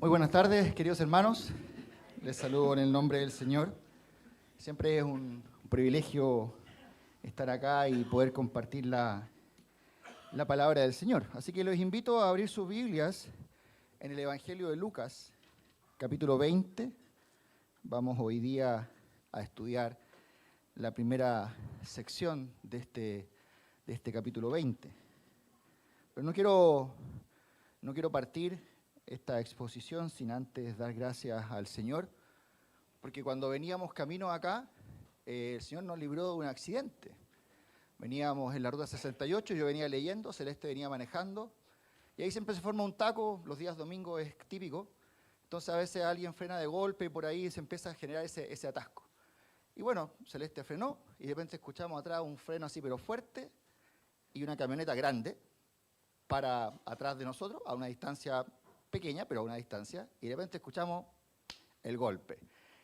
Muy buenas tardes, queridos hermanos. Les saludo en el nombre del Señor. Siempre es un privilegio estar acá y poder compartir la palabra del Señor. Así que los invito a abrir sus Biblias en el Evangelio de Lucas, capítulo 20. Vamos hoy día a estudiar la primera sección de este capítulo 20. Pero no quiero partir esta exposición sin antes dar gracias al Señor, porque cuando veníamos camino acá, el Señor nos libró de un accidente. Veníamos en la ruta 68, yo venía leyendo, Celeste venía manejando, y ahí siempre se forma un taco, los días domingos es típico, entonces a veces alguien frena de golpe y por ahí se empieza a generar ese atasco. Y bueno, Celeste frenó y de repente escuchamos atrás un freno así pero fuerte y una camioneta grande para atrás de nosotros, a una distancia pequeña, pero a una distancia, y de repente escuchamos el golpe.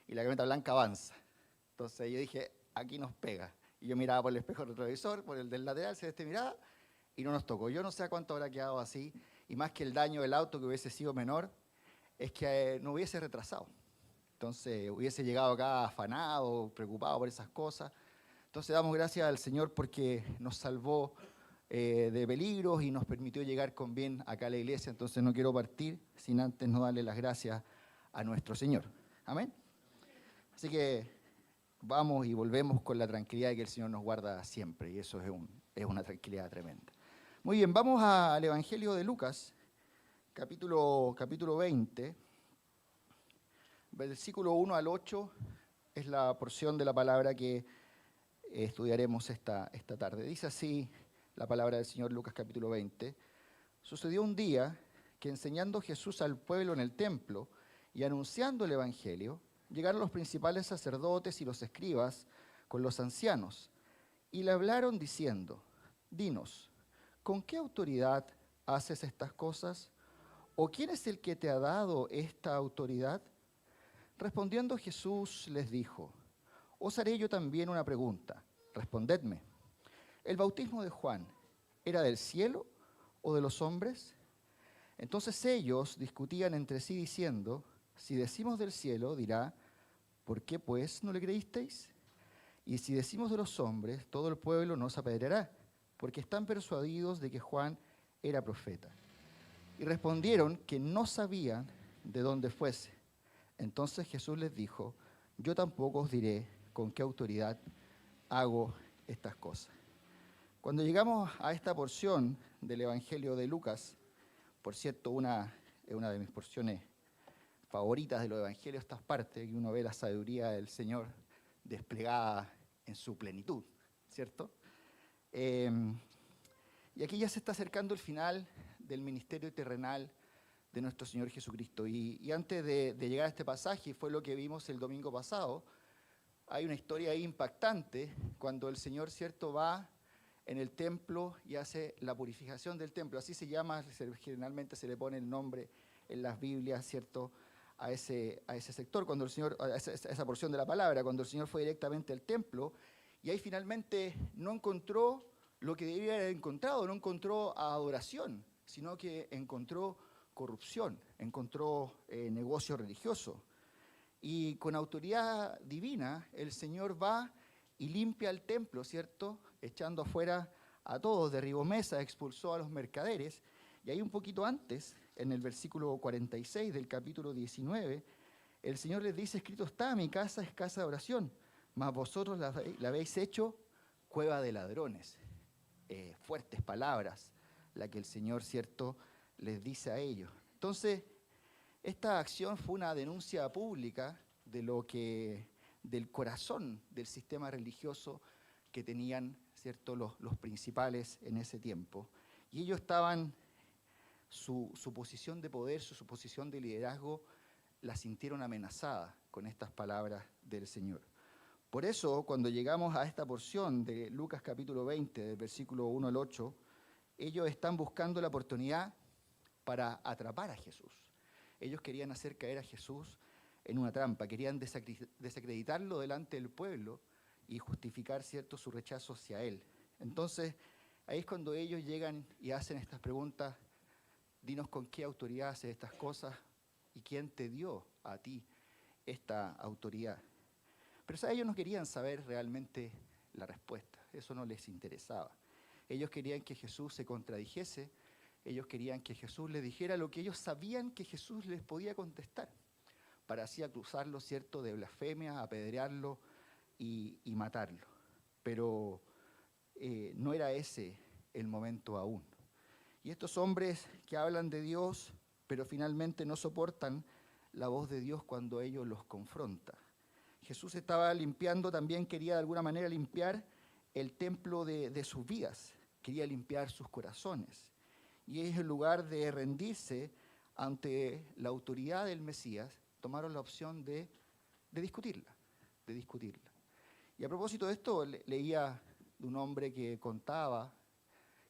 Y la camioneta blanca avanza. Entonces yo dije, aquí nos pega. Y yo miraba por el espejo retrovisor, por el del lateral, Celeste miraba, y no nos tocó. Yo no sé a cuánto habrá quedado así, y más que el daño del auto que hubiese sido menor, es que no hubiese retrasado. Entonces hubiese llegado acá afanado, preocupado por esas cosas. Entonces damos gracias al Señor porque nos salvó de peligros y nos permitió llegar con bien acá a la iglesia. Entonces no quiero partir sin antes no darle las gracias a nuestro Señor. Amén. Así que vamos y volvemos con la tranquilidad de que el Señor nos guarda siempre, y eso es una tranquilidad tremenda. Muy bien, vamos al Evangelio de Lucas, capítulo 20, versículo 1 al 8, es la porción de la palabra que estudiaremos esta tarde. Dice así la palabra del Señor, Lucas capítulo 20. Sucedió un día que enseñando Jesús al pueblo en el templo y anunciando el Evangelio, llegaron los principales sacerdotes y los escribas con los ancianos y le hablaron diciendo: dinos, ¿con qué autoridad haces estas cosas? ¿O quién es el que te ha dado esta autoridad? Respondiendo Jesús les dijo: os haré yo también una pregunta, respondedme. ¿El bautismo de Juan era del cielo o de los hombres? Entonces ellos discutían entre sí diciendo: si decimos del cielo, dirá, ¿por qué pues no le creísteis? Y si decimos de los hombres, todo el pueblo nos apedreará, porque están persuadidos de que Juan era profeta. Y respondieron que no sabían de dónde fuese. Entonces Jesús les dijo: yo tampoco os diré con qué autoridad hago estas cosas. Cuando llegamos a esta porción del Evangelio de Lucas, por cierto, es una de mis porciones favoritas de los Evangelios, estas partes, que uno ve la sabiduría del Señor desplegada en su plenitud, ¿cierto? Y aquí ya se está acercando el final del ministerio terrenal de nuestro Señor Jesucristo. Y antes de llegar a este pasaje, fue lo que vimos el domingo pasado, hay una historia ahí impactante cuando el Señor, ¿cierto?, va en el templo y hace la purificación del templo. Así se llama, generalmente se le pone el nombre en las Biblias, ¿cierto?, a ese sector, cuando el Señor, a esa porción de la palabra, cuando el Señor fue directamente al templo, y ahí finalmente no encontró lo que debía haber encontrado, no encontró adoración, sino que encontró corrupción, encontró negocio religioso. Y con autoridad divina, el Señor va y limpia el templo, ¿cierto?, echando afuera a todos, derribó mesas, expulsó a los mercaderes. Y ahí un poquito antes, en el versículo 46 del capítulo 19, el Señor les dice: escrito está, mi casa es casa de oración, mas vosotros la habéis hecho cueva de ladrones. Fuertes palabras, la que el Señor, ¿cierto?, les dice a ellos. Entonces, esta acción fue una denuncia pública del corazón del sistema religioso que tenían, ¿cierto?, los principales en ese tiempo. Y ellos estaban, su posición de poder, su posición de liderazgo, la sintieron amenazada con estas palabras del Señor. Por eso, cuando llegamos a esta porción de Lucas capítulo 20, del versículo 1 al 8, ellos están buscando la oportunidad para atrapar a Jesús. Ellos querían hacer caer a Jesús en una trampa, querían desacreditarlo delante del pueblo y justificar, ¿cierto?, su rechazo hacia él. Entonces, ahí es cuando ellos llegan y hacen estas preguntas: dinos con qué autoridad haces estas cosas, ¿Y quién te dio a ti esta autoridad? Pero ¿sabes? Ellos no querían saber realmente la respuesta, eso no les interesaba. Ellos querían que Jesús se contradijese, ellos querían que Jesús les dijera lo que ellos sabían que Jesús les podía contestar, para así acusarlo, ¿cierto?, de blasfemia, apedrearlo y matarlo. Pero no era ese el momento aún. Y estos hombres que hablan de Dios, pero finalmente no soportan la voz de Dios cuando ellos los confronta. Jesús estaba limpiando, también quería de alguna manera limpiar el templo de sus vidas, quería limpiar sus corazones. Y ellos, en lugar de rendirse ante la autoridad del Mesías, tomaron la opción de discutirla. Y a propósito de esto, leía de un hombre que contaba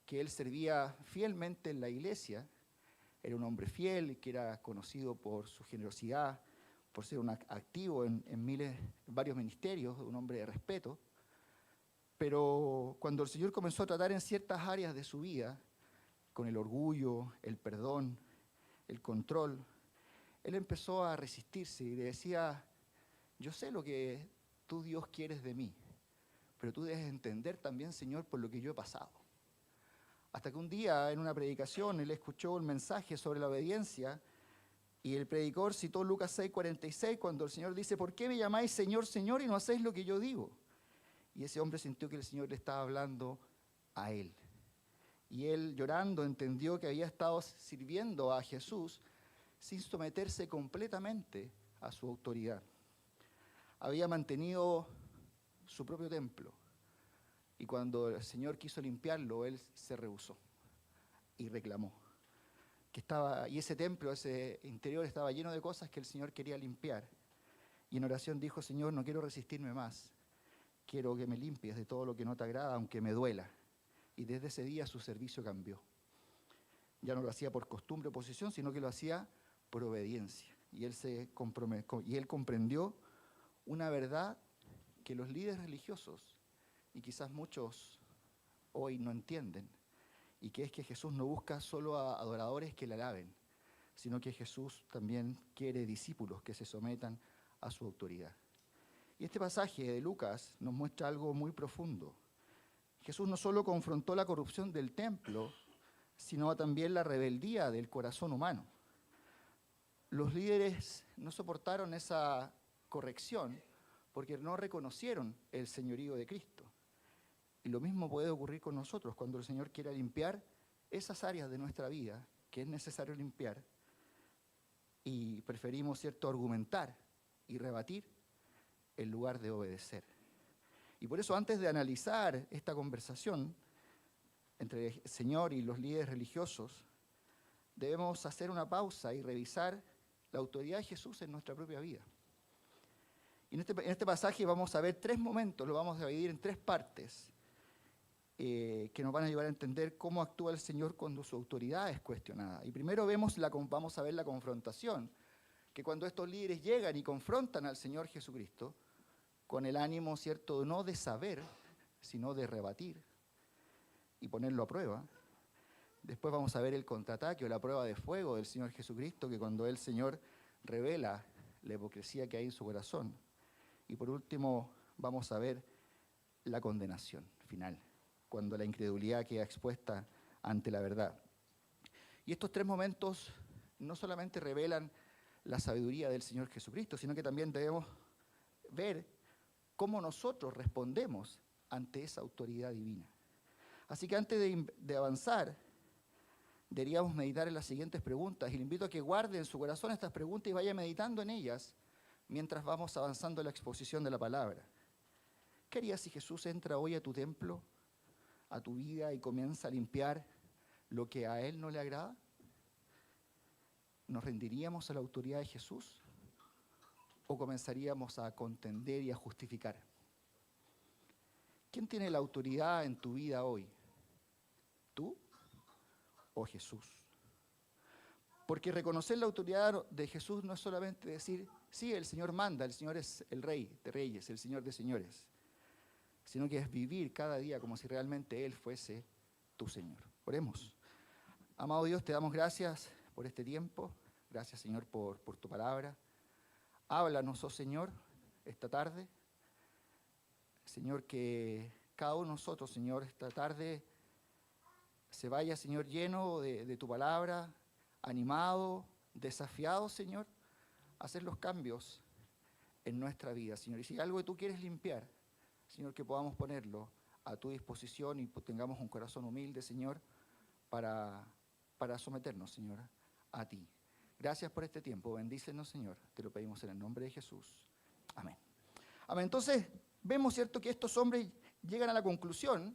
que él servía fielmente en la iglesia, era un hombre fiel, que era conocido por su generosidad, por ser un activo en varios ministerios, un hombre de respeto. Pero cuando el Señor comenzó a tratar en ciertas áreas de su vida, con el orgullo, el perdón, el control, él empezó a resistirse y le decía: yo sé lo que tú, Dios, quieres de mí, pero tú debes entender también, Señor, por lo que yo he pasado. Hasta que un día, en una predicación, él escuchó un mensaje sobre la obediencia y el predicador citó Lucas 6:46, cuando el Señor dice: ¿por qué me llamáis Señor, Señor, y no hacéis lo que yo digo? Y ese hombre sintió que el Señor le estaba hablando a él. Y él, llorando, entendió que había estado sirviendo a Jesús sin someterse completamente a su autoridad. Había mantenido su propio templo. Y cuando el Señor quiso limpiarlo, él se rehusó y reclamó. Y ese templo, ese interior, estaba lleno de cosas que el Señor quería limpiar. Y en oración dijo: Señor, no quiero resistirme más. Quiero que me limpies de todo lo que no te agrada, aunque me duela. Y desde ese día su servicio cambió. Ya no lo hacía por costumbre o posición, sino que lo hacía por obediencia. Y él comprendió una verdad que los líderes religiosos, y quizás muchos hoy no entienden, y que es que Jesús no busca solo a adoradores que le alaben, sino que Jesús también quiere discípulos que se sometan a su autoridad. Y este pasaje de Lucas nos muestra algo muy profundo. Jesús no solo confrontó la corrupción del templo, sino también la rebeldía del corazón humano. Los líderes no soportaron esa corrección porque no reconocieron el señorío de Cristo. Y lo mismo puede ocurrir con nosotros cuando el Señor quiera limpiar esas áreas de nuestra vida que es necesario limpiar y preferimos, ¿cierto?, argumentar y rebatir en lugar de obedecer. Y por eso, antes de analizar esta conversación entre el Señor y los líderes religiosos, debemos hacer una pausa y revisar la autoridad de Jesús en nuestra propia vida. Y en este pasaje vamos a ver 3 momentos, lo vamos a dividir en 3 partes, que nos van a ayudar a entender cómo actúa el Señor cuando su autoridad es cuestionada. Y primero vamos a ver la confrontación, que cuando estos líderes llegan y confrontan al Señor Jesucristo, con el ánimo, ¿cierto?, no de saber, sino de rebatir y ponerlo a prueba. Después vamos a ver el contraataque o la prueba de fuego del Señor Jesucristo, que cuando el Señor revela la hipocresía que hay en su corazón. Y por último, vamos a ver la condenación final, cuando la incredulidad queda expuesta ante la verdad. Y estos 3 momentos no solamente revelan la sabiduría del Señor Jesucristo, sino que también debemos ver cómo nosotros respondemos ante esa autoridad divina. Así que antes de avanzar, deberíamos meditar en las siguientes preguntas. Y le invito a que guarde en su corazón estas preguntas y vaya meditando en ellas mientras vamos avanzando en la exposición de la palabra. ¿Qué harías si Jesús entra hoy a tu templo, a tu vida, y comienza a limpiar lo que a Él no le agrada? ¿Nos rendiríamos a la autoridad de Jesús o comenzaríamos a contender y a justificar? ¿Quién tiene la autoridad en tu vida hoy? ¿Tú o Jesús? Porque reconocer la autoridad de Jesús no es solamente decir: sí, el Señor manda, el Señor es el Rey de Reyes, el Señor de Señores, sino que es vivir cada día como si realmente Él fuese tu Señor. Oremos. Amado Dios, te damos gracias por este tiempo. Gracias, Señor, por tu palabra. Háblanos, oh Señor, esta tarde. Señor, que cada uno de nosotros, Señor, esta tarde se vaya, Señor, lleno de tu palabra, animado, desafiado, Señor, a hacer los cambios en nuestra vida, Señor. Y si hay algo que tú quieres limpiar, Señor, que podamos ponerlo a tu disposición y tengamos un corazón humilde, Señor, para someternos, Señor, a ti. Gracias por este tiempo. Bendícenos, Señor. Te lo pedimos en el nombre de Jesús. Amén. Amén. Entonces, vemos, ¿cierto?, que estos hombres llegan a la conclusión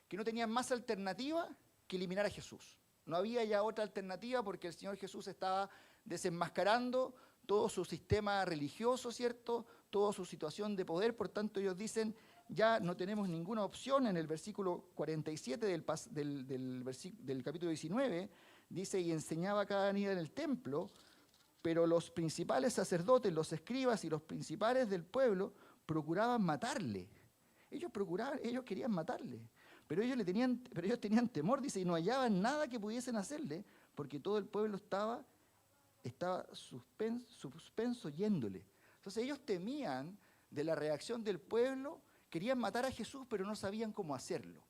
que no tenían más alternativa que eliminar a Jesús. No había ya otra alternativa porque el Señor Jesús estaba desenmascarando todo su sistema religioso, ¿cierto?, toda su situación de poder. Por tanto, ellos dicen, ya no tenemos ninguna opción. En el versículo 47 del capítulo 19, dice, y enseñaba cada día en el templo, pero los principales sacerdotes, los escribas y los principales del pueblo procuraban matarle. Ellos querían matarle, pero ellos tenían temor, dice, y no hallaban nada que pudiesen hacerle, porque todo el pueblo estaba suspenso yéndole. Entonces ellos temían de la reacción del pueblo, querían matar a Jesús, pero no sabían cómo hacerlo.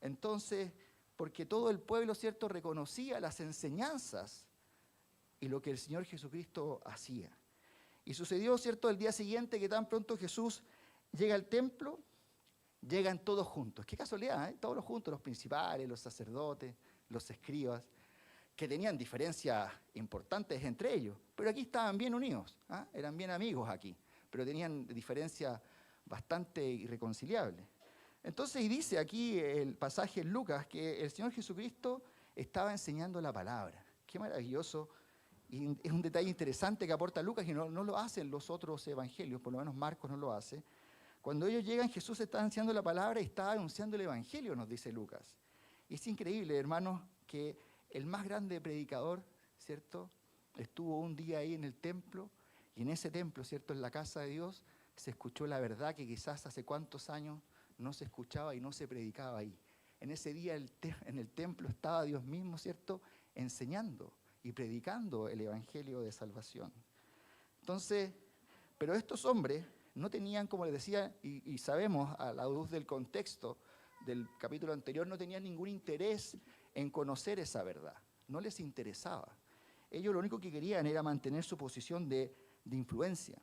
Entonces, porque todo el pueblo, ¿cierto?, reconocía las enseñanzas y lo que el Señor Jesucristo hacía. Y sucedió, ¿cierto?, el día siguiente que tan pronto Jesús llega al templo, llegan todos juntos. Qué casualidad, ¿eh? Todos juntos, los principales, los sacerdotes, los escribas, que tenían diferencias importantes entre ellos, pero aquí estaban bien unidos, ¿eh? Eran bien amigos aquí, pero tenían diferencias bastante irreconciliables. Entonces, y dice aquí el pasaje en Lucas que el Señor Jesucristo estaba enseñando la palabra. Qué maravilloso, y es un detalle interesante que aporta Lucas y no lo hacen los otros evangelios, por lo menos Marcos no lo hace. Cuando ellos llegan, Jesús estaba enseñando la palabra y estaba anunciando el evangelio, nos dice Lucas. Y es increíble, hermanos, que el más grande predicador, ¿cierto?, estuvo un día ahí en el templo, y en ese templo, ¿cierto?, en la casa de Dios, se escuchó la verdad que quizás hace cuántos años no se escuchaba y no se predicaba ahí. En ese día en el templo estaba Dios mismo, ¿cierto?, enseñando y predicando el evangelio de salvación. Entonces, pero estos hombres no tenían, como les decía, y sabemos a la luz del contexto del capítulo anterior, no tenían ningún interés en conocer esa verdad. No les interesaba. Ellos lo único que querían era mantener su posición de influencia.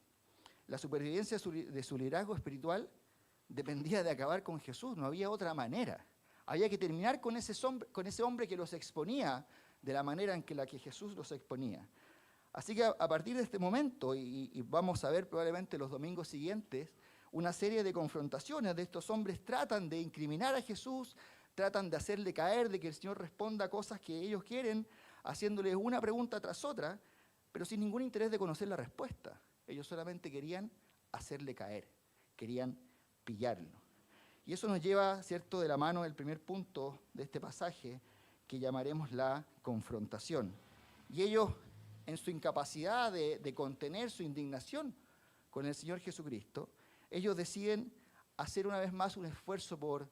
La supervivencia de su liderazgo espiritual dependía de acabar con Jesús, no había otra manera. Había que terminar con ese hombre que los exponía de la manera en la que Jesús los exponía. Así que a partir de este momento, y vamos a ver probablemente los domingos siguientes, una serie de confrontaciones de estos hombres tratan de incriminar a Jesús, tratan de hacerle caer, de que el Señor responda cosas que ellos quieren, haciéndoles una pregunta tras otra, pero sin ningún interés de conocer la respuesta. Ellos solamente querían hacerle caer, querían pillarlo. Y eso nos lleva, ¿cierto?, de la mano del primer punto de este pasaje, que llamaremos la confrontación. Y ellos, en su incapacidad de contener su indignación con el Señor Jesucristo, ellos deciden hacer una vez más un esfuerzo por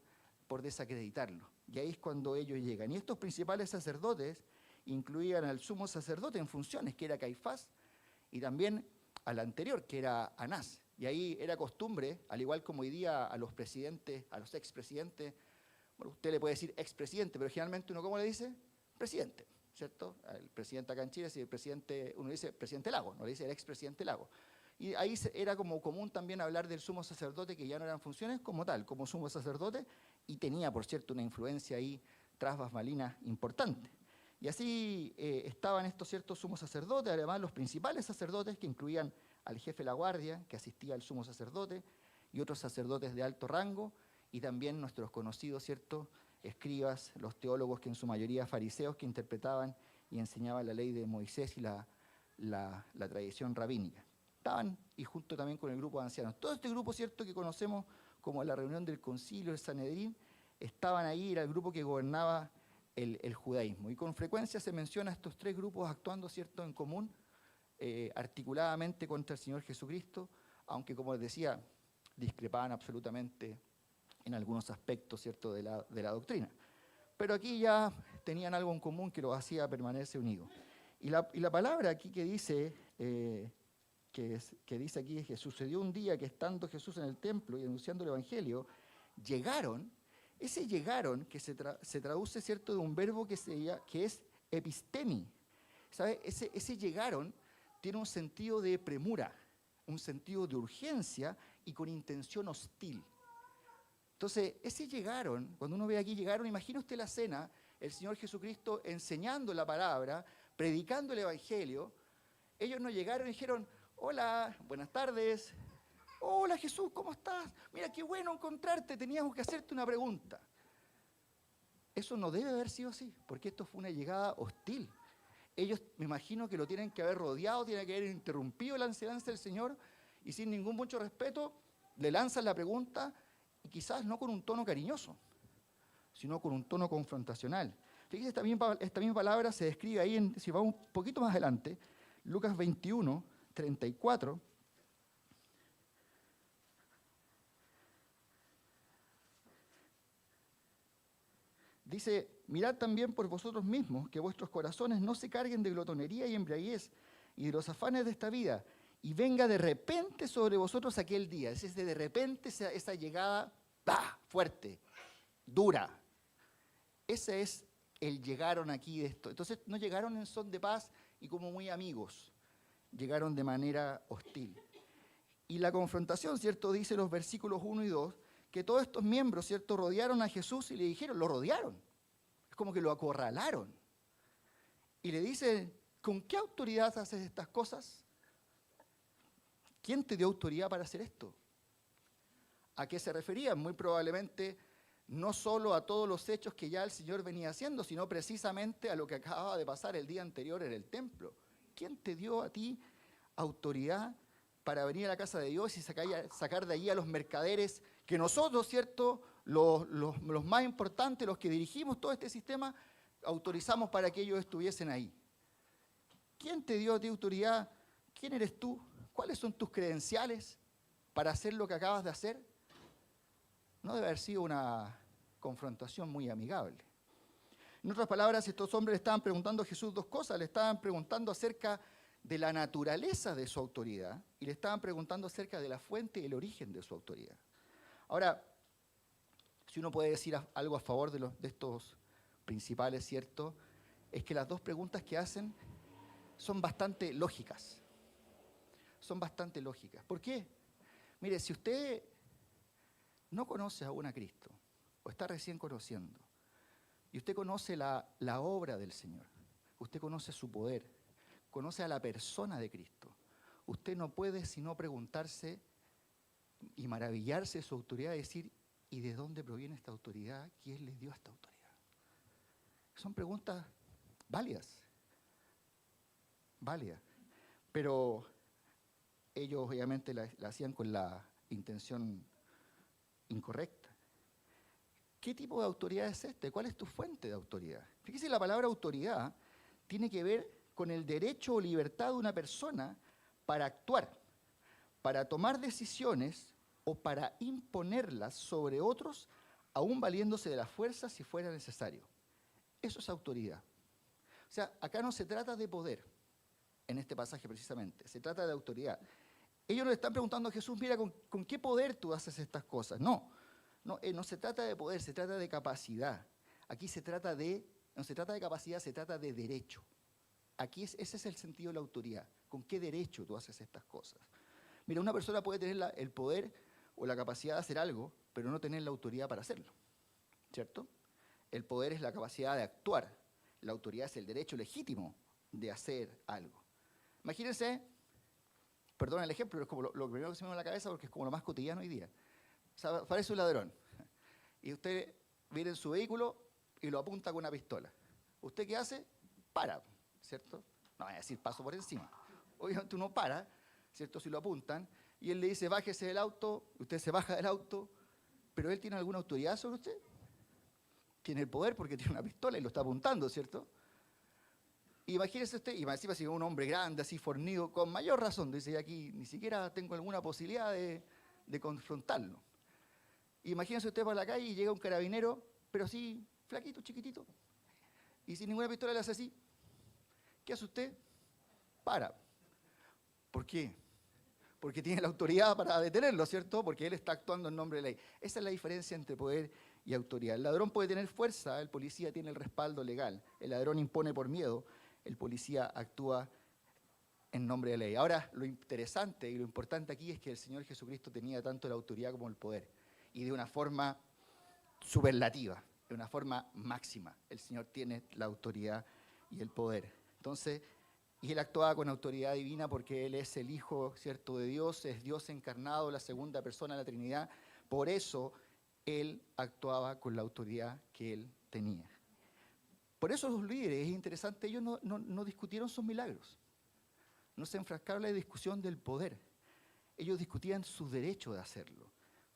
desacreditarlo. Y ahí es cuando ellos llegan. Y estos principales sacerdotes incluían al sumo sacerdote en funciones, que era Caifás, y también al anterior, que era Anás. Y ahí era costumbre, al igual como hoy día a los presidentes, a los expresidentes, bueno, usted le puede decir expresidente, pero generalmente uno, ¿cómo le dice? Presidente, ¿cierto? El presidente acá en Chile, si el presidente, uno dice presidente Lagos, no le dice el expresidente Lagos. Y ahí era como común también hablar del sumo sacerdote, que ya no eran funciones como tal, como sumo sacerdote, y tenía, por cierto, una influencia ahí tras bambalinas importante. Y así estaban estos ciertos sumos sacerdotes, además los principales sacerdotes, que incluían al jefe de la guardia, que asistía al sumo sacerdote, y otros sacerdotes de alto rango, y también nuestros conocidos, ¿cierto?, escribas, los teólogos, que en su mayoría fariseos, que interpretaban y enseñaban la ley de Moisés y la tradición rabínica. Estaban, y junto también con el grupo de ancianos. Todo este grupo, ¿cierto?, que conocemos como la reunión del concilio, el Sanedrín, estaban ahí, era el grupo que gobernaba el judaísmo. Y con frecuencia se menciona a estos tres grupos actuando, ¿cierto?, en común, articuladamente contra el Señor Jesucristo, aunque, como les decía, discrepaban absolutamente en algunos aspectos, ¿cierto?, de la doctrina. Pero aquí ya tenían algo en común que los hacía permanecer unidos. Y la palabra aquí que dice, que dice aquí que sucedió un día que estando Jesús en el templo y anunciando el Evangelio, llegaron, ese llegaron que se traduce, ¿cierto?, de un verbo que es epistemi. ¿Sabe? Ese llegaron tiene un sentido de premura, un sentido de urgencia y con intención hostil. Entonces, ese llegaron, cuando uno ve aquí llegaron, imagina usted la escena, el Señor Jesucristo enseñando la palabra, predicando el Evangelio. Ellos no llegaron y dijeron, hola, buenas tardes. Hola Jesús, ¿cómo estás? Mira, qué bueno encontrarte, teníamos que hacerte una pregunta. Eso no debe haber sido así, porque esto fue una llegada hostil. Ellos, me imagino que lo tienen que haber rodeado, tienen que haber interrumpido la enseñanza del Señor y sin ningún mucho respeto le lanzan la pregunta y quizás no con un tono cariñoso, sino con un tono confrontacional. Fíjese, esta misma palabra se describe ahí, si vamos un poquito más adelante, Lucas 21, 34. Dice, mirad también por vosotros mismos que vuestros corazones no se carguen de glotonería y embriaguez y de los afanes de esta vida, y venga de repente sobre vosotros aquel día. Es decir, de repente esa llegada fuerte, dura. Ese es el llegaron aquí de esto. Entonces no llegaron en son de paz y como muy amigos, llegaron de manera hostil. Y la confrontación, ¿cierto? Dice los versículos 1 y 2, que todos estos miembros, ¿cierto?, rodearon a Jesús y le dijeron, lo rodearon. Es como que lo acorralaron. Y le dicen, ¿con qué autoridad haces estas cosas? ¿Quién te dio autoridad para hacer esto? ¿A qué se referían? Muy probablemente no solo a todos los hechos que ya el Señor venía haciendo, sino precisamente a lo que acababa de pasar el día anterior en el templo. ¿Quién te dio a ti autoridad para venir a la casa de Dios y sacar de allí a los mercaderes que nosotros, ¿cierto?, los más importantes, los que dirigimos todo este sistema, autorizamos para que ellos estuviesen ahí? ¿Quién te dio a ti autoridad? ¿Quién eres tú? ¿Cuáles son tus credenciales para hacer lo que acabas de hacer? No debe haber sido una confrontación muy amigable. En otras palabras, estos hombres le estaban preguntando a Jesús dos cosas. Le estaban preguntando acerca de la naturaleza de su autoridad y le estaban preguntando acerca de la fuente y el origen de su autoridad. Ahora, si uno puede decir algo a favor de estos principales, ¿cierto?, es que las dos preguntas que hacen son bastante lógicas. Son bastante lógicas. ¿Por qué? Mire, si usted no conoce aún a Cristo o está recién conociendo y usted conoce la obra del Señor, usted conoce su poder, conoce a la persona de Cristo, usted no puede sino preguntarse y maravillarse de su autoridad y decir, ¿y de dónde proviene esta autoridad? ¿Quién les dio esta autoridad? Son preguntas válidas, pero ellos obviamente la hacían con la intención incorrecta. ¿Qué tipo de autoridad es este? ¿Cuál es tu fuente de autoridad? Fíjese, la palabra autoridad tiene que ver con el derecho o libertad de una persona para actuar, para tomar decisiones o para imponerlas sobre otros, aún valiéndose de la fuerza si fuera necesario. Eso es autoridad. O sea, acá no se trata de poder, en este pasaje precisamente, se trata de autoridad. Ellos le están preguntando a Jesús, mira, ¿con qué poder tú haces estas cosas? No se trata de poder, se trata de capacidad. Aquí no se trata de capacidad, se trata de derecho. Aquí ese es el sentido de la autoridad. ¿Con qué derecho tú haces estas cosas? Mira, una persona puede tener el poder o la capacidad de hacer algo, pero no tener la autoridad para hacerlo, ¿cierto? El poder es la capacidad de actuar. La autoridad es el derecho legítimo de hacer algo. Imagínense, perdón el ejemplo, pero es como lo primero que se me viene a la cabeza porque es como lo más cotidiano hoy día. O sea, aparece un ladrón y usted viene en su vehículo y lo apunta con una pistola. ¿Usted qué hace? Para, ¿cierto? No voy a decir paso por encima. Obviamente uno para, ¿cierto? Si lo apuntan y él le dice bájese del auto, usted se baja del auto, pero él tiene alguna autoridad sobre usted. Tiene el poder porque tiene una pistola y lo está apuntando, ¿cierto? Imagínese usted, y encima si es un hombre grande, así fornido, con mayor razón, dice aquí, ni siquiera tengo alguna posibilidad de confrontarlo. Imagínese usted por la calle y llega un carabinero, pero así, flaquito, chiquitito, y sin ninguna pistola le hace así. ¿Qué hace usted? Para. ¿Por qué? Porque tiene la autoridad para detenerlo, ¿cierto? Porque él está actuando en nombre de la ley. Esa es la diferencia entre poder y autoridad. El ladrón puede tener fuerza, el policía tiene el respaldo legal. El ladrón impone por miedo, el policía actúa en nombre de la ley. Ahora, lo interesante y lo importante aquí es que el Señor Jesucristo tenía tanto la autoridad como el poder. Y de una forma superlativa, de una forma máxima. El Señor tiene la autoridad y el poder. Entonces, y Él actuaba con autoridad divina porque Él es el Hijo, ¿cierto?, de Dios, es Dios encarnado, la segunda persona de la Trinidad. Por eso, Él actuaba con la autoridad que Él tenía. Por eso los líderes, es interesante, ellos no discutieron sus milagros. No se enfrascaron en la discusión del poder. Ellos discutían su derecho de hacerlo.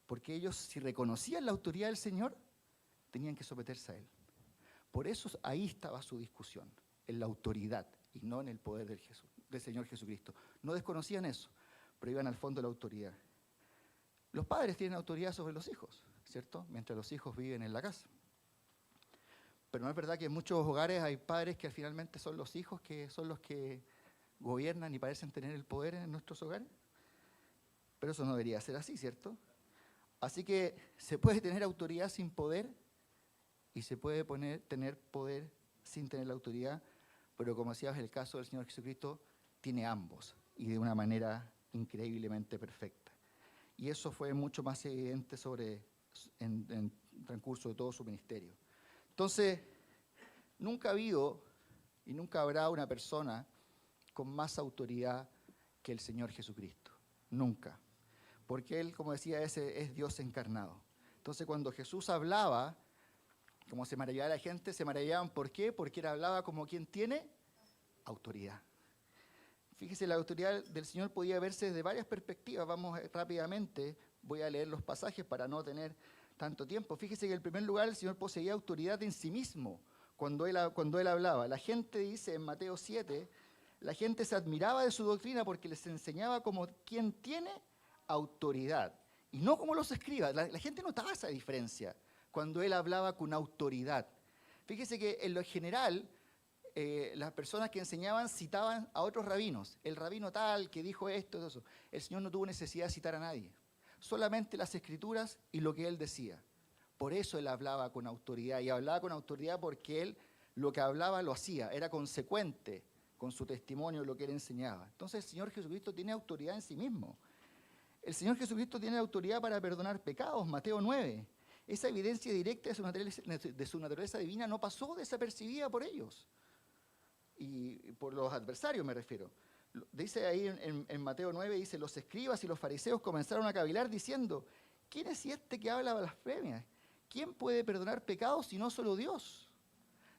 Porque ellos, si reconocían la autoridad del Señor, tenían que someterse a Él. Por eso ahí estaba su discusión, en la autoridad y no en el poder del Señor Jesucristo. No desconocían eso, pero iban al fondo de la autoridad. Los padres tienen autoridad sobre los hijos, ¿cierto? Mientras los hijos viven en la casa. Pero no es verdad que en muchos hogares hay padres que finalmente son los hijos que son los que gobiernan y parecen tener el poder en nuestros hogares. Pero eso no debería ser así, ¿cierto? Así que se puede tener autoridad sin poder y se puede tener poder sin tener la autoridad, pero como decías, el caso del Señor Jesucristo tiene ambos y de una manera increíblemente perfecta. Y eso fue mucho más evidente en el transcurso de todo su ministerio. Entonces, nunca ha habido y nunca habrá una persona con más autoridad que el Señor Jesucristo. Nunca. Porque Él, como decía, es Dios encarnado. Entonces, cuando Jesús hablaba, como se maravillaba la gente, se maravillaban. ¿Por qué? Porque Él hablaba como quien tiene autoridad. Fíjese, la autoridad del Señor podía verse desde varias perspectivas. Vamos rápidamente, voy a leer los pasajes para no tener tanto tiempo. Fíjese que en primer lugar el Señor poseía autoridad en sí mismo cuando él hablaba. La gente dice en Mateo 7, la gente se admiraba de su doctrina porque les enseñaba como quien tiene autoridad y no como los escribas. La gente notaba esa diferencia cuando él hablaba con autoridad. Fíjese que en lo general las personas que enseñaban citaban a otros rabinos. El rabino tal que dijo esto, todo eso. El Señor no tuvo necesidad de citar a nadie. Solamente las Escrituras y lo que Él decía. Por eso Él hablaba con autoridad. Y hablaba con autoridad porque Él lo que hablaba lo hacía. Era consecuente con su testimonio de lo que Él enseñaba. Entonces el Señor Jesucristo tiene autoridad en sí mismo. El Señor Jesucristo tiene autoridad para perdonar pecados. Mateo 9. Esa evidencia directa de su naturaleza divina no pasó desapercibida por ellos. Y por los adversarios me refiero. Dice ahí en Mateo 9, dice, los escribas y los fariseos comenzaron a cavilar diciendo, ¿quién es este que habla blasfemias? ¿Quién puede perdonar pecados si no solo Dios?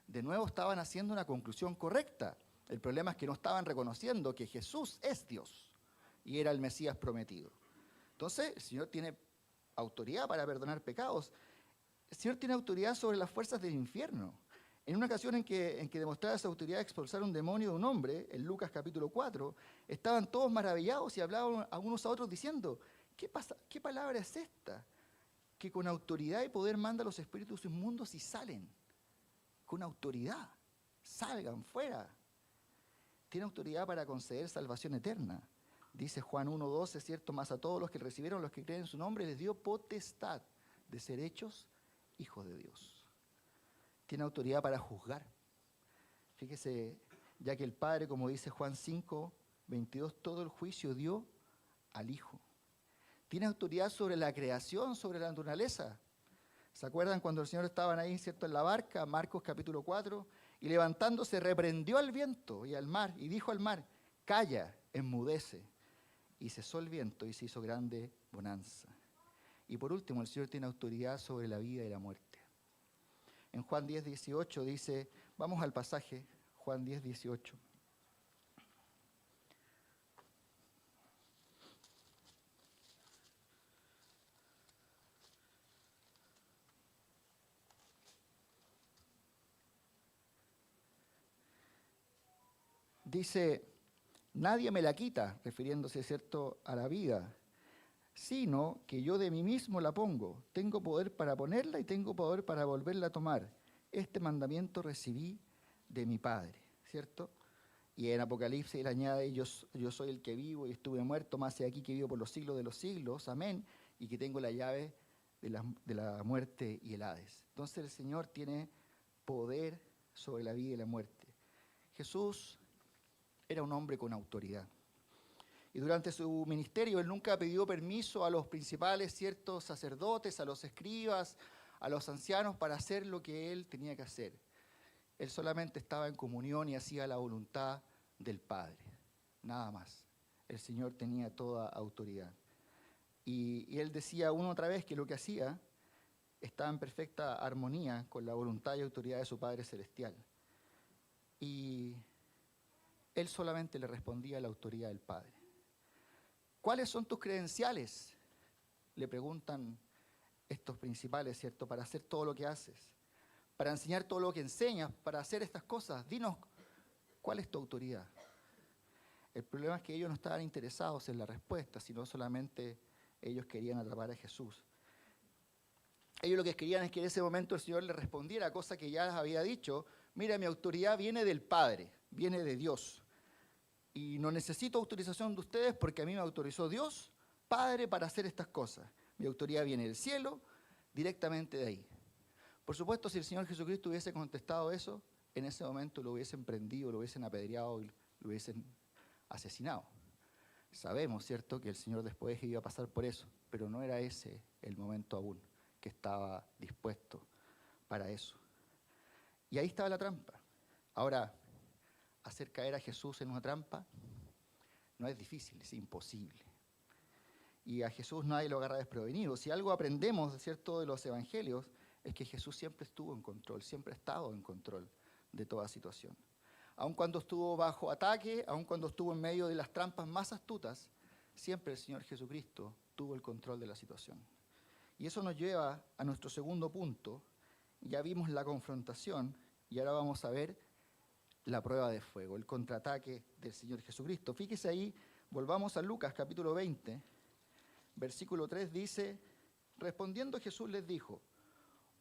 De nuevo estaban haciendo una conclusión correcta. El problema es que no estaban reconociendo que Jesús es Dios y era el Mesías prometido. Entonces, el Señor tiene autoridad para perdonar pecados. El Señor tiene autoridad sobre las fuerzas del infierno. En una ocasión en que demostraba esa autoridad de expulsar un demonio de un hombre, en Lucas capítulo 4, estaban todos maravillados y hablaban a unos a otros diciendo, ¿qué palabra es esta? Que con autoridad y poder manda a los espíritus inmundos y salen. Con autoridad. Salgan fuera. Tiene autoridad para conceder salvación eterna. Dice Juan 1:12, ¿cierto? Más a todos los que recibieron, los que creen en su nombre, les dio potestad de ser hechos hijos de Dios. Tiene autoridad para juzgar. Fíjese, ya que el Padre, como dice Juan 5:22, todo el juicio dio al Hijo. Tiene autoridad sobre la creación, sobre la naturaleza. ¿Se acuerdan cuando el Señor estaba ahí, cierto, en la barca, Marcos capítulo 4, y levantándose reprendió al viento y al mar, y dijo al mar, calla, enmudece. Y cesó el viento y se hizo grande bonanza. Y por último, el Señor tiene autoridad sobre la vida y la muerte. En Juan 10:18 dice, vamos al pasaje, Juan 10:18. Dice, nadie me la quita, refiriéndose, ¿cierto?, a la vida, sino que yo de mí mismo la pongo. Tengo poder para ponerla y tengo poder para volverla a tomar. Este mandamiento recibí de mi Padre, ¿cierto? Y en Apocalipsis él añade, yo soy el que vivo y estuve muerto, más he aquí que vivo por los siglos de los siglos, amén, y que tengo la llave de la muerte y el Hades. Entonces el Señor tiene poder sobre la vida y la muerte. Jesús era un hombre con autoridad. Y durante su ministerio él nunca pidió permiso a los principales, ciertos sacerdotes, a los escribas, a los ancianos para hacer lo que él tenía que hacer. Él solamente estaba en comunión y hacía la voluntad del Padre, nada más. El Señor tenía toda autoridad. Y él decía una otra vez que lo que hacía estaba en perfecta armonía con la voluntad y autoridad de su Padre Celestial. Y él solamente le respondía a la autoridad del Padre. ¿Cuáles son tus credenciales?, le preguntan estos principales, ¿cierto?, para hacer todo lo que haces, para enseñar todo lo que enseñas, para hacer estas cosas. Dinos, ¿cuál es tu autoridad? El problema es que ellos no estaban interesados en la respuesta, sino solamente ellos querían atrapar a Jesús. Ellos lo que querían es que en ese momento el Señor les respondiera, cosa que ya les había dicho: mira, mi autoridad viene del Padre, viene de Dios. Y no necesito autorización de ustedes porque a mí me autorizó Dios, Padre, para hacer estas cosas. Mi autoridad viene del cielo, directamente de ahí. Por supuesto, si el Señor Jesucristo hubiese contestado eso, en ese momento lo hubiesen prendido, lo hubiesen apedreado y lo hubiesen asesinado. Sabemos, ¿cierto?, que el Señor después iba a pasar por eso, pero no era ese el momento aún que estaba dispuesto para eso. Y ahí estaba la trampa. Ahora, hacer caer a Jesús en una trampa no es difícil, es imposible. Y a Jesús nadie lo agarra desprevenido. Si algo aprendemos, ¿cierto?, de los evangelios, es que Jesús siempre estuvo en control, siempre ha estado en control de toda situación. Aun cuando estuvo bajo ataque, aun cuando estuvo en medio de las trampas más astutas, siempre el Señor Jesucristo tuvo el control de la situación. Y eso nos lleva a nuestro segundo punto. Ya vimos la confrontación y ahora vamos a ver la prueba de fuego, el contraataque del Señor Jesucristo. Fíjese ahí, volvamos a Lucas capítulo 20, versículo 3 dice: respondiendo Jesús les dijo: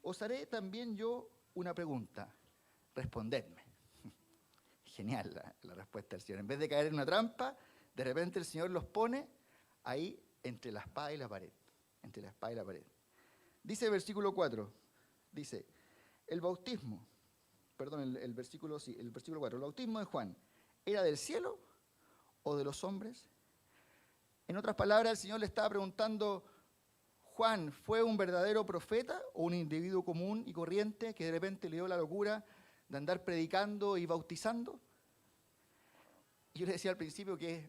os haré también yo una pregunta, respondedme. Genial la respuesta del Señor. En vez de caer en una trampa, de repente el Señor los pone ahí entre la espada y la pared. Entre la espada y la pared. Dice el versículo 4, dice, el versículo 4, el bautismo de Juan, ¿era del cielo o de los hombres? En otras palabras, el Señor le estaba preguntando: ¿Juan fue un verdadero profeta o un individuo común y corriente que de repente le dio la locura de andar predicando y bautizando? Yo les decía al principio que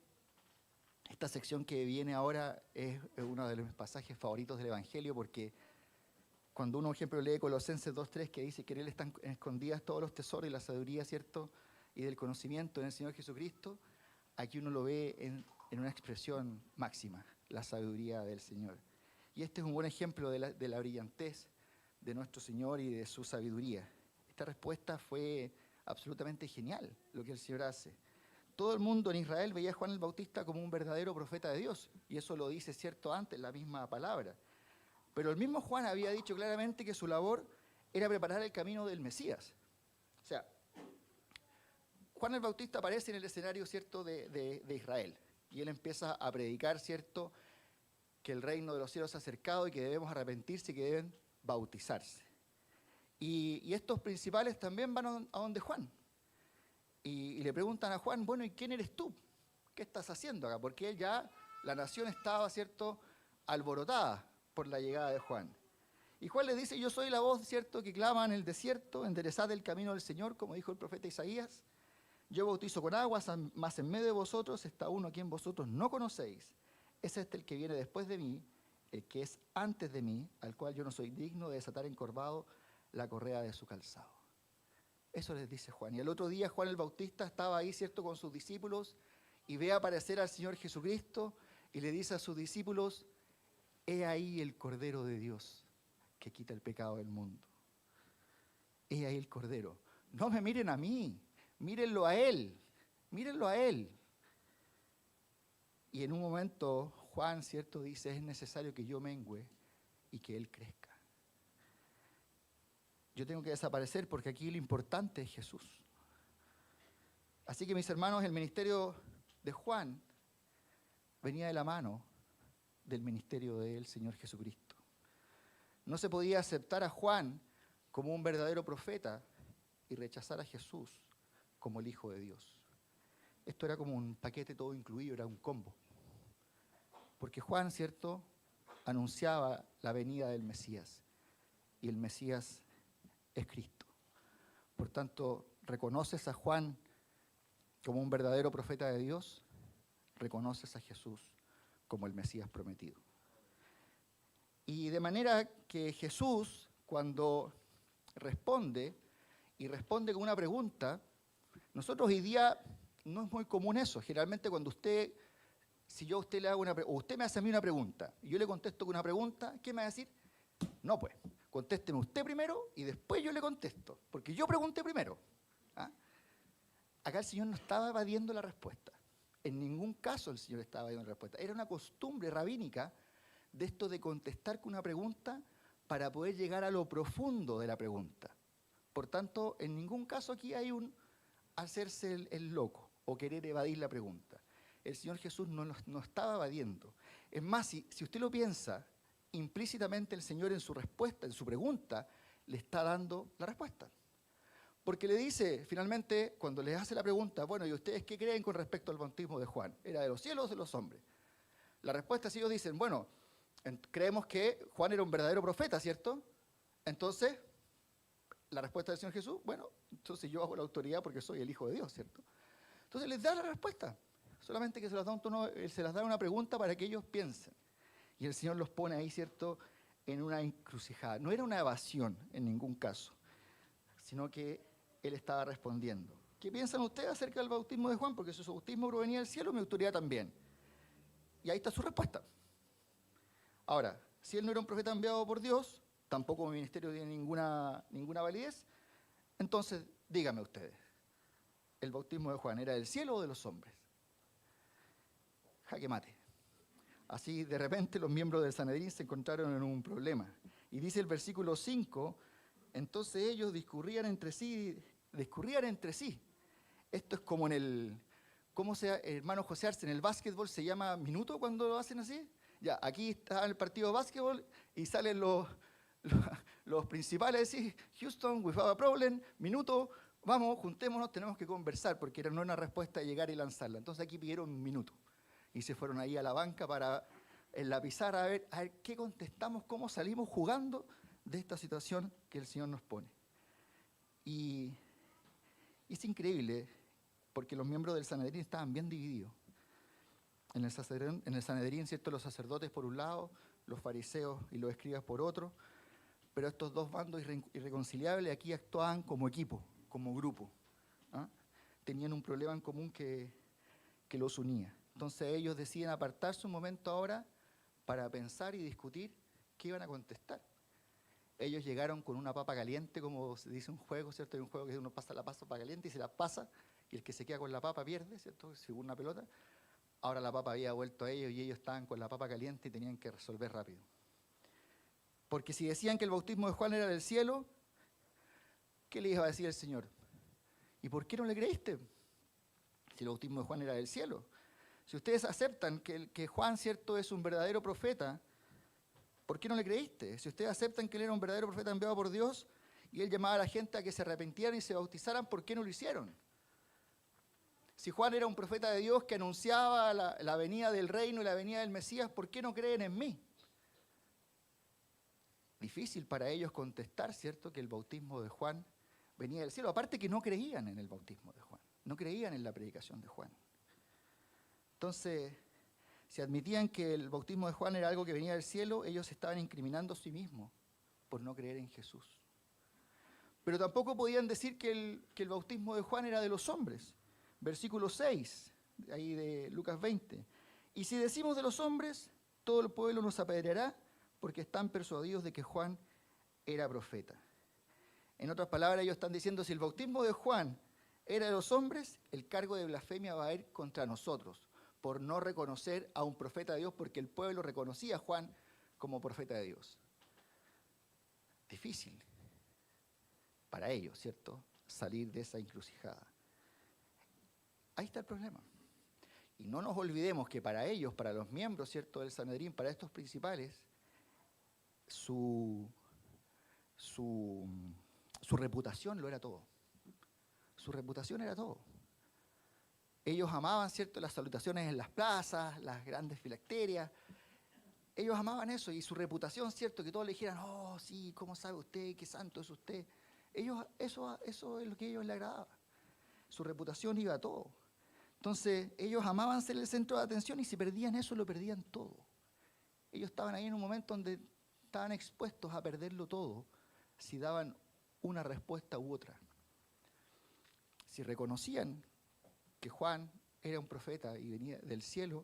esta sección que viene ahora es uno de mis pasajes favoritos del Evangelio, porque cuando uno, por ejemplo, lee Colosenses 2:3, que dice que en Él están escondidas todos los tesoros y la sabiduría, ¿cierto?, y del conocimiento en el Señor Jesucristo, aquí uno lo ve en una expresión máxima, la sabiduría del Señor. Y este es un buen ejemplo de la brillantez de nuestro Señor y de su sabiduría. Esta respuesta fue absolutamente genial, lo que el Señor hace. Todo el mundo en Israel veía a Juan el Bautista como un verdadero profeta de Dios, y eso lo dice, ¿cierto?, antes, la misma palabra. Pero el mismo Juan había dicho claramente que su labor era preparar el camino del Mesías. O sea, Juan el Bautista aparece en el escenario, ¿cierto?, de Israel, y él empieza a predicar, ¿cierto?, que el reino de los cielos se ha acercado y que debemos arrepentirse y que deben bautizarse. Y estos principales también van a donde Juan. Y le preguntan a Juan: bueno, ¿y quién eres tú? ¿Qué estás haciendo acá? Porque ya la nación estaba, ¿cierto?, alborotada por la llegada de Juan. Y Juan les dice: yo soy la voz, ¿cierto?, que clama en el desierto, enderezad el camino del Señor, como dijo el profeta Isaías. Yo bautizo con aguas, mas en medio de vosotros está uno a quien vosotros no conocéis. Es el que viene después de mí, el que es antes de mí, al cual yo no soy digno de desatar encorvado la correa de su calzado. Eso les dice Juan. Y el otro día Juan el Bautista estaba ahí, ¿cierto?, con sus discípulos, y ve aparecer al Señor Jesucristo y le dice a sus discípulos: he ahí el Cordero de Dios que quita el pecado del mundo. He ahí el Cordero. No me miren a mí, mírenlo a Él, mírenlo a Él. Y en un momento Juan, ¿cierto?, dice: es necesario que yo mengüe y que Él crezca. Yo tengo que desaparecer porque aquí lo importante es Jesús. Así que, mis hermanos, el ministerio de Juan venía de la mano del ministerio del Señor Jesucristo. No se podía aceptar a Juan como un verdadero profeta y rechazar a Jesús como el Hijo de Dios. Esto era como un paquete todo incluido, era un combo. Porque Juan, ¿cierto?, anunciaba la venida del Mesías. Y el Mesías es Cristo. Por tanto, ¿reconoces a Juan como un verdadero profeta de Dios? Reconoces a Jesús como el Mesías prometido. Y de manera que Jesús, cuando responde, y responde con una pregunta, nosotros hoy día no es muy común eso. Generalmente cuando si yo a usted le hago o usted me hace a mí una pregunta, y yo le contesto con una pregunta, ¿qué me va a decir? No, pues, contésteme usted primero y después yo le contesto, porque yo pregunté primero. ¿Ah? Acá el Señor no estaba evadiendo la respuesta. En ningún caso el Señor estaba evadiendo la respuesta. Era una costumbre rabínica de esto de contestar con una pregunta para poder llegar a lo profundo de la pregunta. Por tanto, en ningún caso aquí hay un hacerse el loco o querer evadir la pregunta. El Señor Jesús no estaba evadiendo. Es más, si usted lo piensa, implícitamente el Señor en su respuesta, en su pregunta, le está dando la respuesta. Porque le dice, finalmente, cuando les hace la pregunta, bueno, ¿y ustedes qué creen con respecto al bautismo de Juan? ¿Era de los cielos o de los hombres? La respuesta es, ellos dicen, bueno, creemos que Juan era un verdadero profeta, ¿cierto? Entonces, la respuesta del Señor Jesús, bueno, entonces yo hago la autoridad porque soy el Hijo de Dios, ¿cierto? Entonces les da la respuesta, solamente que se las da una pregunta para que ellos piensen. Y el Señor los pone ahí, ¿cierto?, en una encrucijada. No era una evasión en ningún caso, sino que Él estaba respondiendo. ¿Qué piensan ustedes acerca del bautismo de Juan? Porque si su bautismo provenía del cielo, mi autoridad también. Y ahí está su respuesta. Ahora, si Él no era un profeta enviado por Dios, tampoco mi ministerio tiene ninguna validez, entonces díganme ustedes, ¿el bautismo de Juan era del cielo o de los hombres? Jaque mate. Así de repente los miembros del Sanedrín se encontraron en un problema. Y dice el versículo 5, entonces ellos discurrían entre sí. Esto es como hermano José Arce, en el básquetbol se llama minuto cuando lo hacen así. Ya, aquí está el partido de básquetbol y salen los principales, decís, Houston, we have a problem, minuto, vamos, juntémonos, tenemos que conversar, porque no era una respuesta de llegar y lanzarla. Entonces aquí pidieron un minuto. Y se fueron ahí a la banca en la pizarra a ver qué contestamos, cómo salimos jugando de esta situación que el Señor nos pone. Y es increíble, porque los miembros del Sanedrín estaban bien divididos. En el Sanedrín, ¿cierto?, los sacerdotes por un lado, los fariseos y los escribas por otro, pero estos dos bandos irreconciliables aquí actuaban como equipo, como grupo. ¿Ah? Tenían un problema en común que los unía. Entonces ellos deciden apartarse un momento ahora para pensar y discutir qué iban a contestar. Ellos llegaron con una papa caliente, como se dice un juego, ¿cierto? Hay un juego que uno pasa la papa caliente y se la pasa, y el que se queda con la papa pierde, ¿cierto? Según una pelota. Ahora la papa había vuelto a ellos y ellos estaban con la papa caliente y tenían que resolver rápido. Porque si decían que el bautismo de Juan era del cielo, ¿qué les iba a decir el Señor? ¿Y por qué no le creíste? Si el bautismo de Juan era del cielo. Si ustedes aceptan que Juan, ¿cierto?, es un verdadero profeta, ¿por qué no le creíste? Si ustedes aceptan que él era un verdadero profeta enviado por Dios y él llamaba a la gente a que se arrepintieran y se bautizaran, ¿por qué no lo hicieron? Si Juan era un profeta de Dios que anunciaba la venida del reino y la venida del Mesías, ¿por qué no creen en mí? Difícil para ellos contestar, ¿cierto?, que el bautismo de Juan venía del cielo. Aparte que no creían en el bautismo de Juan, no creían en la predicación de Juan. Entonces, si admitían que el bautismo de Juan era algo que venía del cielo, ellos estaban incriminando a sí mismos por no creer en Jesús. Pero tampoco podían decir que el bautismo de Juan era de los hombres. Versículo 6, ahí de Lucas 20. Y si decimos de los hombres, todo el pueblo nos apedreará porque están persuadidos de que Juan era profeta. En otras palabras, ellos están diciendo, si el bautismo de Juan era de los hombres, el cargo de blasfemia va a ir contra nosotros, por no reconocer a un profeta de Dios, porque el pueblo reconocía a Juan como profeta de Dios. Difícil para ellos, ¿cierto?, salir de esa encrucijada. Ahí está el problema. Y no nos olvidemos que para ellos, para los miembros, ¿cierto?, del Sanedrín, para estos principales, su reputación lo era todo. Su reputación era todo. Ellos amaban, ¿cierto?, las salutaciones en las plazas, las grandes filacterias. Ellos amaban eso y su reputación, ¿cierto?, que todos le dijeran, oh, sí, ¿cómo sabe usted? ¿Qué santo es usted? Eso es lo que a ellos les agradaba. Su reputación iba a todo. Entonces, ellos amaban ser el centro de atención y si perdían eso, lo perdían todo. Ellos estaban ahí en un momento donde estaban expuestos a perderlo todo si daban una respuesta u otra. Si reconocían que Juan era un profeta y venía del cielo,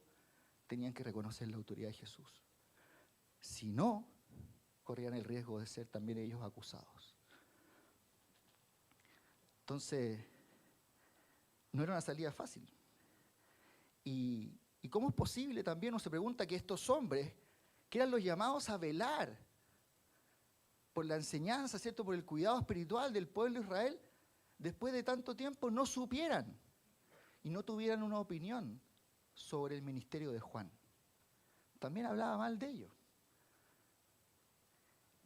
tenían que reconocer la autoridad de Jesús. Si no, corrían el riesgo de ser también ellos acusados. Entonces, no era una salida fácil. ¿Y cómo es posible también, uno se pregunta, que estos hombres, que eran los llamados a velar por la enseñanza, ¿cierto?, por el cuidado espiritual del pueblo de Israel, después de tanto tiempo no supieran y no tuvieran una opinión sobre el ministerio de Juan? También hablaba mal de ellos.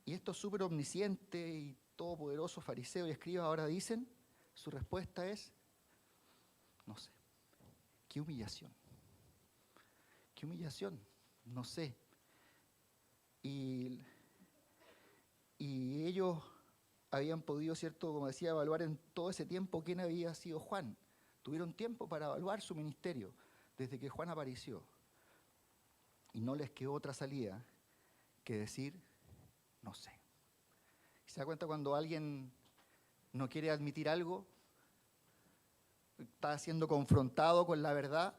Y estos súper omniscientes y todopoderosos fariseos y escribas ahora dicen, su respuesta es, no sé. ¡Qué humillación! ¡Qué humillación! No sé. Y ellos habían podido, ¿cierto?, como decía, evaluar en todo ese tiempo quién había sido Juan. Tuvieron tiempo para evaluar su ministerio desde que Juan apareció. Y no les quedó otra salida que decir, no sé. ¿Se da cuenta cuando alguien no quiere admitir algo? Está siendo confrontado con la verdad.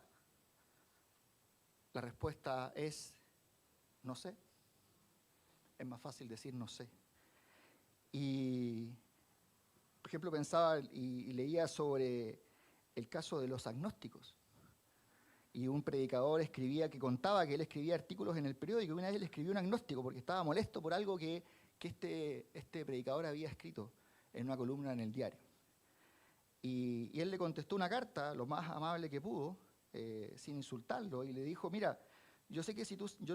La respuesta es, no sé. Es más fácil decir no sé. Y, por ejemplo, pensaba y leía sobre el caso de los agnósticos. Y un predicador contaba que él escribía artículos en el periódico, y una vez le escribió un agnóstico porque estaba molesto por algo que este predicador había escrito en una columna en el diario. Y él le contestó una carta, lo más amable que pudo, sin insultarlo, y le dijo, mira, yo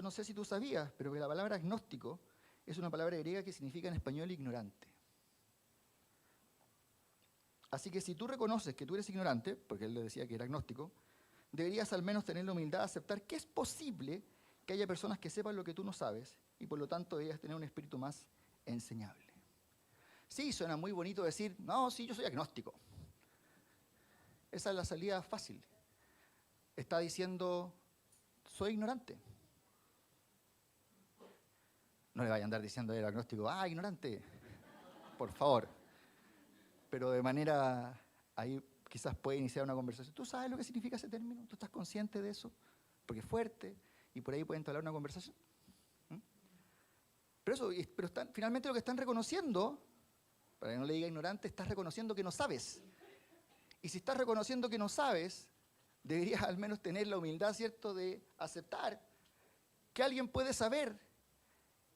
no sé si tú sabías, pero que la palabra agnóstico es una palabra griega que significa en español ignorante. Así que si tú reconoces que tú eres ignorante, porque él le decía que era agnóstico, deberías al menos tener la humildad de aceptar que es posible que haya personas que sepan lo que tú no sabes y por lo tanto deberías tener un espíritu más enseñable. Sí, suena muy bonito decir, no, sí, yo soy agnóstico. Esa es la salida fácil. Está diciendo, soy ignorante. No le vaya a andar diciendo al agnóstico, ignorante, por favor. Pero de manera, ahí quizás puede iniciar una conversación. ¿Tú sabes lo que significa ese término? ¿Tú estás consciente de eso? Porque es fuerte y por ahí pueden entablar una conversación. Pero finalmente lo que están reconociendo, para que no le diga ignorante, estás reconociendo que no sabes. Y si estás reconociendo que no sabes, deberías al menos tener la humildad, ¿cierto?, de aceptar que alguien puede saber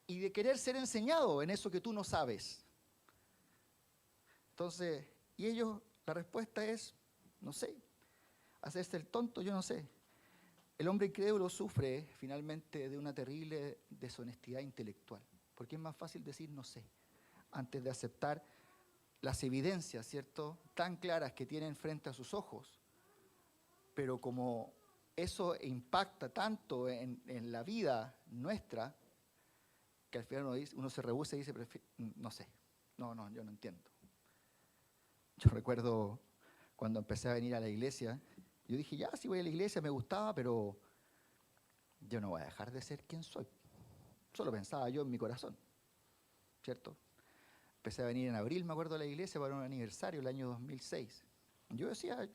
y de querer ser enseñado en eso que tú no sabes. Entonces, y ellos, la respuesta es, no sé, hacerse el tonto, yo no sé. El hombre incrédulo sufre finalmente de una terrible deshonestidad intelectual, porque es más fácil decir no sé, antes de aceptar las evidencias, ¿cierto?, tan claras que tienen frente a sus ojos, pero como eso impacta tanto en la vida nuestra, que al final uno se rehúsa y dice, no sé, yo no entiendo. Yo recuerdo cuando empecé a venir a la iglesia, yo dije, ya, sí voy a la iglesia, me gustaba, pero yo no voy a dejar de ser quien soy. Solo pensaba yo en mi corazón, ¿cierto? Empecé a venir en abril, me acuerdo, a la iglesia para un aniversario, el año 2006. Yo decía,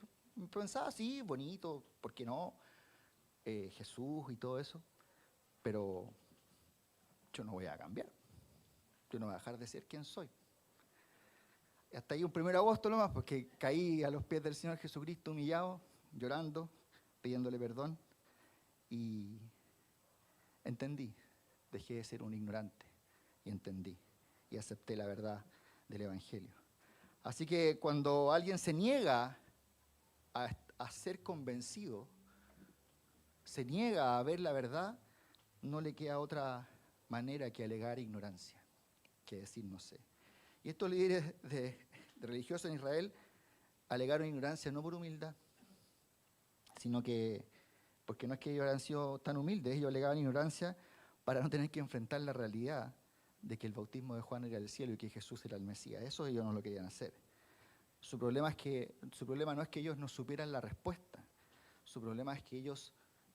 pensaba, sí, bonito, ¿por qué no? Jesús y todo eso, pero yo no voy a cambiar. Yo no voy a dejar de ser quien soy. Hasta ahí un 1 de agosto nomás, porque caí a los pies del Señor Jesucristo humillado, llorando, pidiéndole perdón, y entendí, dejé de ser un ignorante, y entendí, y acepté la verdad del Evangelio. Así que cuando alguien se niega a ser convencido, se niega a ver la verdad, no le queda otra manera que alegar ignorancia, que decir no sé. Y estos líderes religiosos en Israel alegaron ignorancia no por humildad, sino que, porque no es que ellos hayan sido tan humildes, ellos alegaban ignorancia para no tener que enfrentar la realidad de que el bautismo de Juan era del cielo y que Jesús era el Mesías. Eso ellos no lo querían hacer. Su problema no es que ellos no supieran la respuesta, su problema es que ellos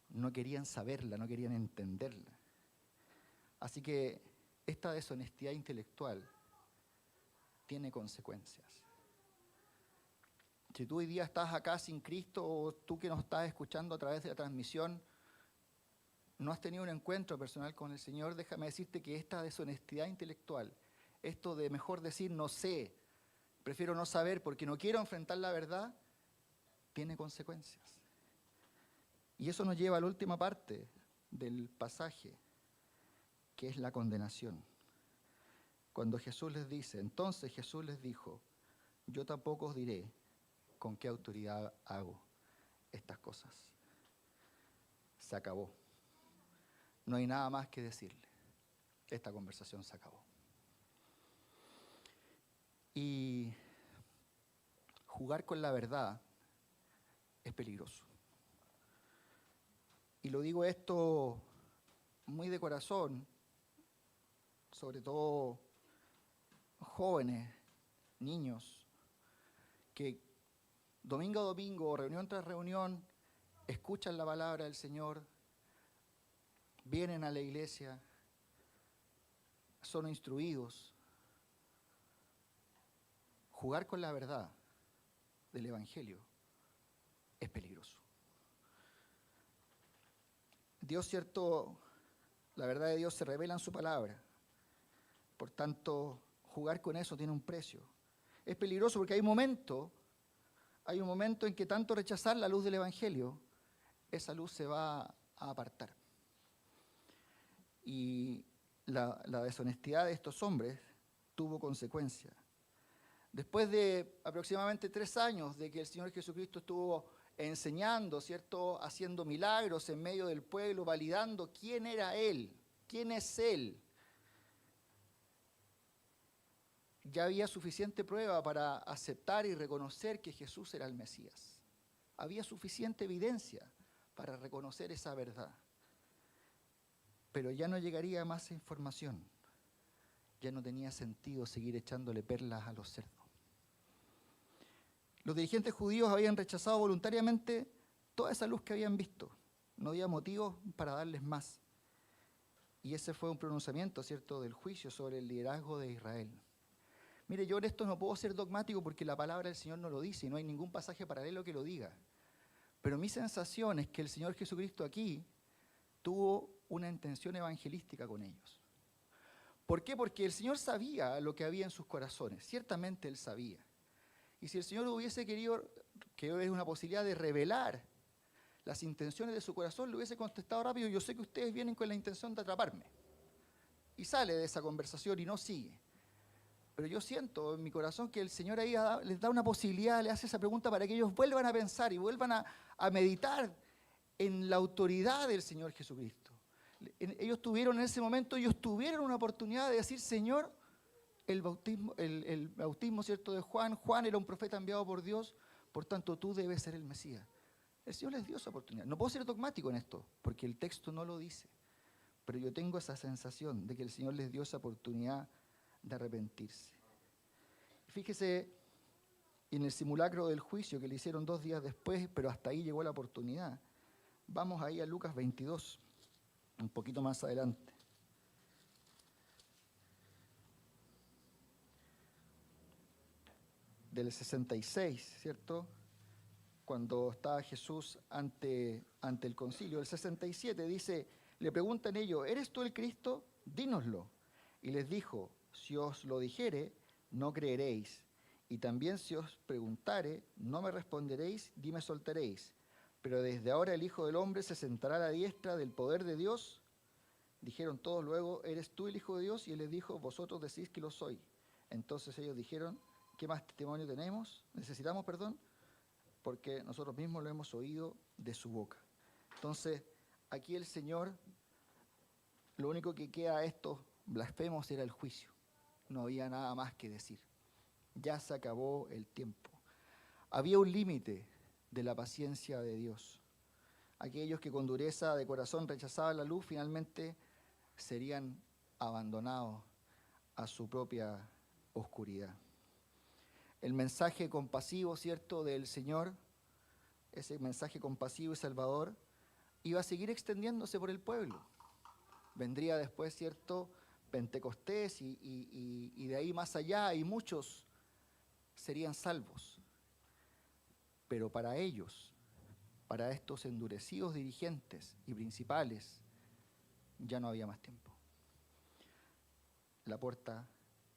no querían saberla, no querían entenderla. Así que esta deshonestidad intelectual tiene consecuencias. Si tú hoy día estás acá sin Cristo, o tú que nos estás escuchando a través de la transmisión, no has tenido un encuentro personal con el Señor, déjame decirte que esta deshonestidad intelectual, esto de mejor decir no sé, prefiero no saber porque no quiero enfrentar la verdad, tiene consecuencias. Y eso nos lleva a la última parte del pasaje, que es la condenación. Cuando Jesús les dice, entonces Jesús les dijo, yo tampoco os diré con qué autoridad hago estas cosas. Se acabó. No hay nada más que decirle. Esta conversación se acabó. Y jugar con la verdad es peligroso. Y lo digo esto muy de corazón, sobre todo jóvenes, niños, que domingo a domingo, reunión tras reunión, escuchan la palabra del Señor, vienen a la iglesia, son instruidos. Jugar con la verdad del Evangelio es peligroso. Dios, cierto, la verdad de Dios se revela en su palabra. Por tanto, jugar con eso tiene un precio. Es peligroso porque hay un momento en que tanto rechazar la luz del Evangelio, esa luz se va a apartar. Y la deshonestidad de estos hombres tuvo consecuencias. Después de aproximadamente 3 años de que el Señor Jesucristo estuvo enseñando, ¿cierto?, haciendo milagros en medio del pueblo, validando quién era Él, quién es Él, ya había suficiente prueba para aceptar y reconocer que Jesús era el Mesías. Había suficiente evidencia para reconocer esa verdad. Pero ya no llegaría más información. Ya no tenía sentido seguir echándole perlas a los cerdos. Los dirigentes judíos habían rechazado voluntariamente toda esa luz que habían visto. No había motivos para darles más. Y ese fue un pronunciamiento, ¿cierto?, del juicio sobre el liderazgo de Israel. Mire, yo en esto no puedo ser dogmático porque la palabra del Señor no lo dice y no hay ningún pasaje paralelo que lo diga. Pero mi sensación es que el Señor Jesucristo aquí tuvo una intención evangelística con ellos. ¿Por qué? Porque el Señor sabía lo que había en sus corazones. Ciertamente Él sabía. Y si el Señor hubiese querido, que es una posibilidad de revelar las intenciones de su corazón, le hubiese contestado rápido, yo sé que ustedes vienen con la intención de atraparme. Y sale de esa conversación y no sigue. Pero yo siento en mi corazón que el Señor ahí les da una posibilidad, le hace esa pregunta para que ellos vuelvan a pensar y vuelvan a meditar en la autoridad del Señor Jesucristo. Ellos tuvieron en ese momento, una oportunidad de decir, Señor, el bautismo, ¿cierto?, de Juan era un profeta enviado por Dios, por tanto tú debes ser el Mesías. El Señor les dio esa oportunidad. No puedo ser dogmático en esto, porque el texto no lo dice, pero yo tengo esa sensación de que el Señor les dio esa oportunidad de arrepentirse. Fíjese en el simulacro del juicio que le hicieron 2 días después, pero hasta ahí llegó la oportunidad. Vamos ahí a Lucas 22, un poquito más adelante. Del 66, ¿cierto? Cuando estaba Jesús ante el concilio. El 67 dice, le preguntan ellos, ¿eres tú el Cristo? Dínoslo. Y les dijo, si os lo dijere, no creeréis. Y también si os preguntare, no me responderéis, ni me soltaréis. Pero desde ahora el Hijo del Hombre se sentará a la diestra del poder de Dios. Dijeron todos luego, ¿eres tú el Hijo de Dios? Y él les dijo, vosotros decís que lo soy. Entonces ellos dijeron, ¿qué más testimonio necesitamos? porque nosotros mismos lo hemos oído de su boca. Entonces, aquí el Señor, lo único que queda a estos blasfemos era el juicio. No había nada más que decir. Ya se acabó el tiempo. Había un límite de la paciencia de Dios. Aquellos que con dureza de corazón rechazaban la luz, finalmente serían abandonados a su propia oscuridad. El mensaje compasivo, ¿cierto?, del Señor, ese mensaje compasivo y salvador, iba a seguir extendiéndose por el pueblo. Vendría después, ¿cierto?, Pentecostés y de ahí más allá, y muchos serían salvos. Pero para ellos, para estos endurecidos dirigentes y principales, ya no había más tiempo. La puerta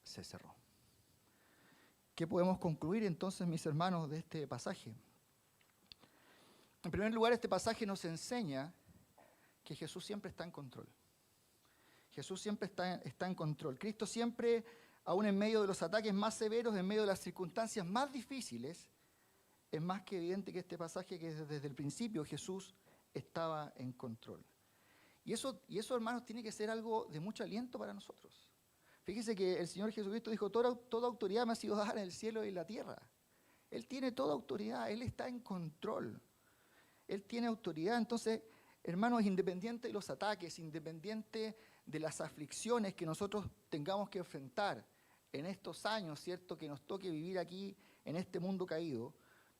se cerró. ¿Qué podemos concluir entonces, mis hermanos, de este pasaje? En primer lugar, este pasaje nos enseña que Jesús siempre está en control. Jesús siempre está en control. Cristo siempre, aún en medio de los ataques más severos, en medio de las circunstancias más difíciles, es más que evidente que este pasaje, que desde el principio Jesús estaba en control. Y eso, hermanos, tiene que ser algo de mucho aliento para nosotros. Fíjese que el Señor Jesucristo dijo, toda autoridad me ha sido dada en el cielo y en la tierra. Él tiene toda autoridad, Él está en control. Él tiene autoridad. Entonces, hermanos, independiente de los ataques, independiente de las aflicciones que nosotros tengamos que enfrentar en estos años, ¿cierto?, que nos toque vivir aquí en este mundo caído,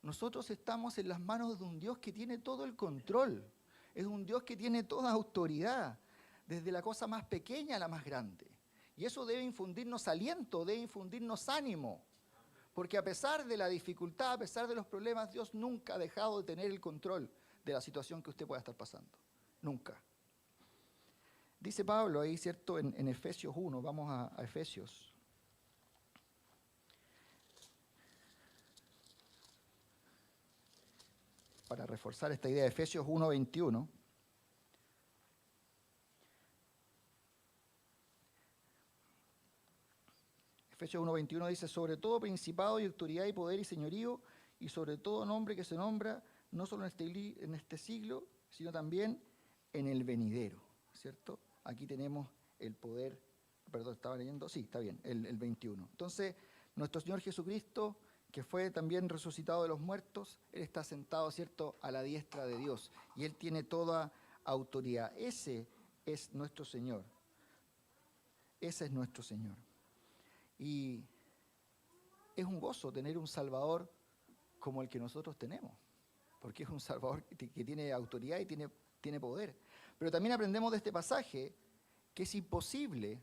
nosotros estamos en las manos de un Dios que tiene todo el control. Es un Dios que tiene toda autoridad, desde la cosa más pequeña a la más grande. Y eso debe infundirnos aliento, debe infundirnos ánimo. Porque a pesar de la dificultad, a pesar de los problemas, Dios nunca ha dejado de tener el control de la situación que usted pueda estar pasando. Nunca. Dice Pablo ahí, ¿cierto?, en Efesios 1, vamos a Efesios. Para reforzar esta idea, Efesios 1, 21. Efesios 1, 21 dice, sobre todo principado y autoridad y poder y señorío, y sobre todo nombre que se nombra, no solo en este siglo, sino también en el venidero, ¿cierto? Aquí tenemos el poder, perdón, estaba leyendo, sí, está bien, el 21. Entonces, nuestro Señor Jesucristo, que fue también resucitado de los muertos, Él está sentado, ¿cierto?, a la diestra de Dios, y Él tiene toda autoridad. Ese es nuestro Señor. Ese es nuestro Señor. Y es un gozo tener un Salvador como el que nosotros tenemos, porque es un Salvador que tiene autoridad y tiene poder. Pero también aprendemos de este pasaje que es imposible,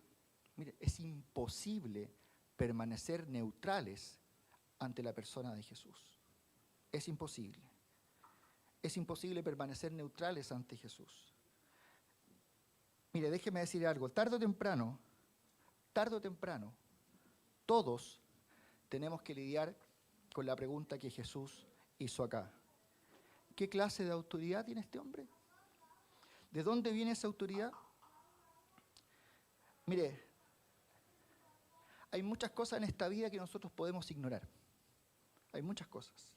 mire, es imposible permanecer neutrales ante la persona de Jesús. Es imposible. Es imposible permanecer neutrales ante Jesús. Mire, déjeme decir algo. Tarde o temprano, todos tenemos que lidiar con la pregunta que Jesús hizo acá. ¿Qué clase de autoridad tiene este hombre? ¿De dónde viene esa autoridad? Mire, hay muchas cosas en esta vida que nosotros podemos ignorar. Hay muchas cosas.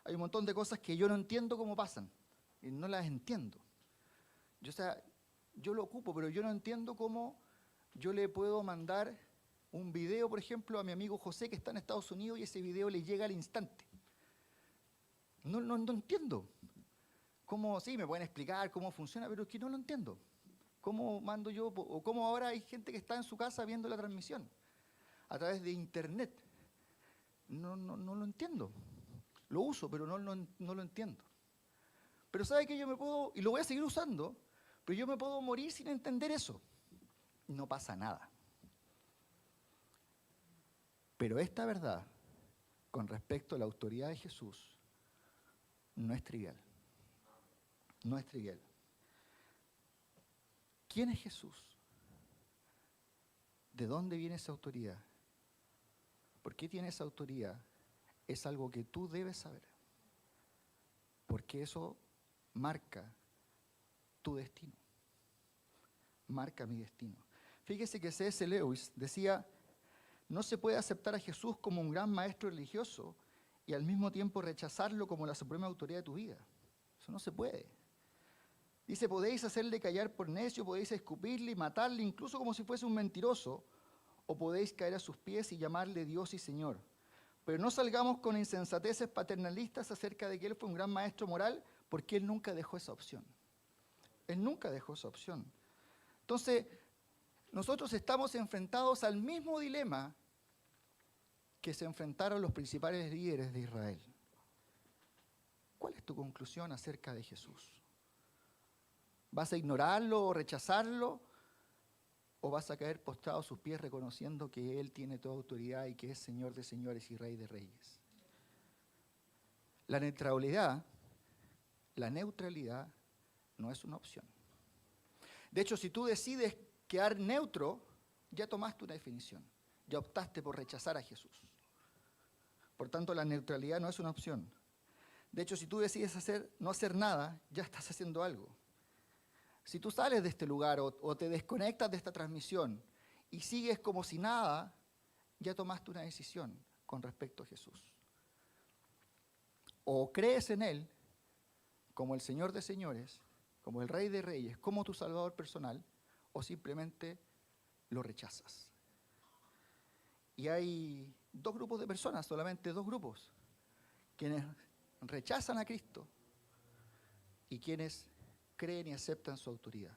Hay un montón de cosas que yo no entiendo cómo pasan. Y no las entiendo. Yo lo ocupo, pero yo no entiendo cómo yo le puedo mandar un video, por ejemplo, a mi amigo José, que está en Estados Unidos, y ese video le llega al instante. No entiendo. ¿Cómo? Sí, me pueden explicar cómo funciona, pero es que no lo entiendo. ¿Cómo mando yo? O cómo ahora hay gente que está en su casa viendo la transmisión a través de internet. No lo entiendo. Lo uso, pero no lo entiendo. Pero ¿sabe qué? Yo me puedo, y lo voy a seguir usando, pero yo me puedo morir sin entender eso. No pasa nada. Pero esta verdad, con respecto a la autoridad de Jesús, no es trivial. No es trivial. ¿Quién es Jesús? ¿De dónde viene esa autoridad? ¿Por qué tiene esa autoridad? Es algo que tú debes saber. Porque eso marca tu destino. Marca mi destino. Fíjese que C.S. Lewis decía, no se puede aceptar a Jesús como un gran maestro religioso y al mismo tiempo rechazarlo como la suprema autoridad de tu vida. Eso no se puede. Dice, podéis hacerle callar por necio, podéis escupirle y matarle, incluso como si fuese un mentiroso, o podéis caer a sus pies y llamarle Dios y Señor. Pero no salgamos con insensateces paternalistas acerca de que Él fue un gran maestro moral, porque Él nunca dejó esa opción. Él nunca dejó esa opción. Entonces, nosotros estamos enfrentados al mismo dilema que se enfrentaron los principales líderes de Israel. ¿Cuál es tu conclusión acerca de Jesús? ¿Vas a ignorarlo o rechazarlo? ¿O vas a caer postrado a sus pies reconociendo que Él tiene toda autoridad y que es Señor de señores y Rey de reyes? La neutralidad no es una opción. De hecho, si tú decides quedar neutro, ya tomaste una definición. Ya optaste por rechazar a Jesús. Por tanto, la neutralidad no es una opción. De hecho, si tú decides no hacer nada, ya estás haciendo algo. Si tú sales de este lugar o te desconectas de esta transmisión y sigues como si nada, ya tomaste una decisión con respecto a Jesús. O crees en Él como el Señor de señores, como el Rey de reyes, como tu Salvador personal, o simplemente lo rechazas. Y hay dos grupos de personas, solamente dos grupos, quienes rechazan a Cristo y quienes creen y aceptan su autoridad.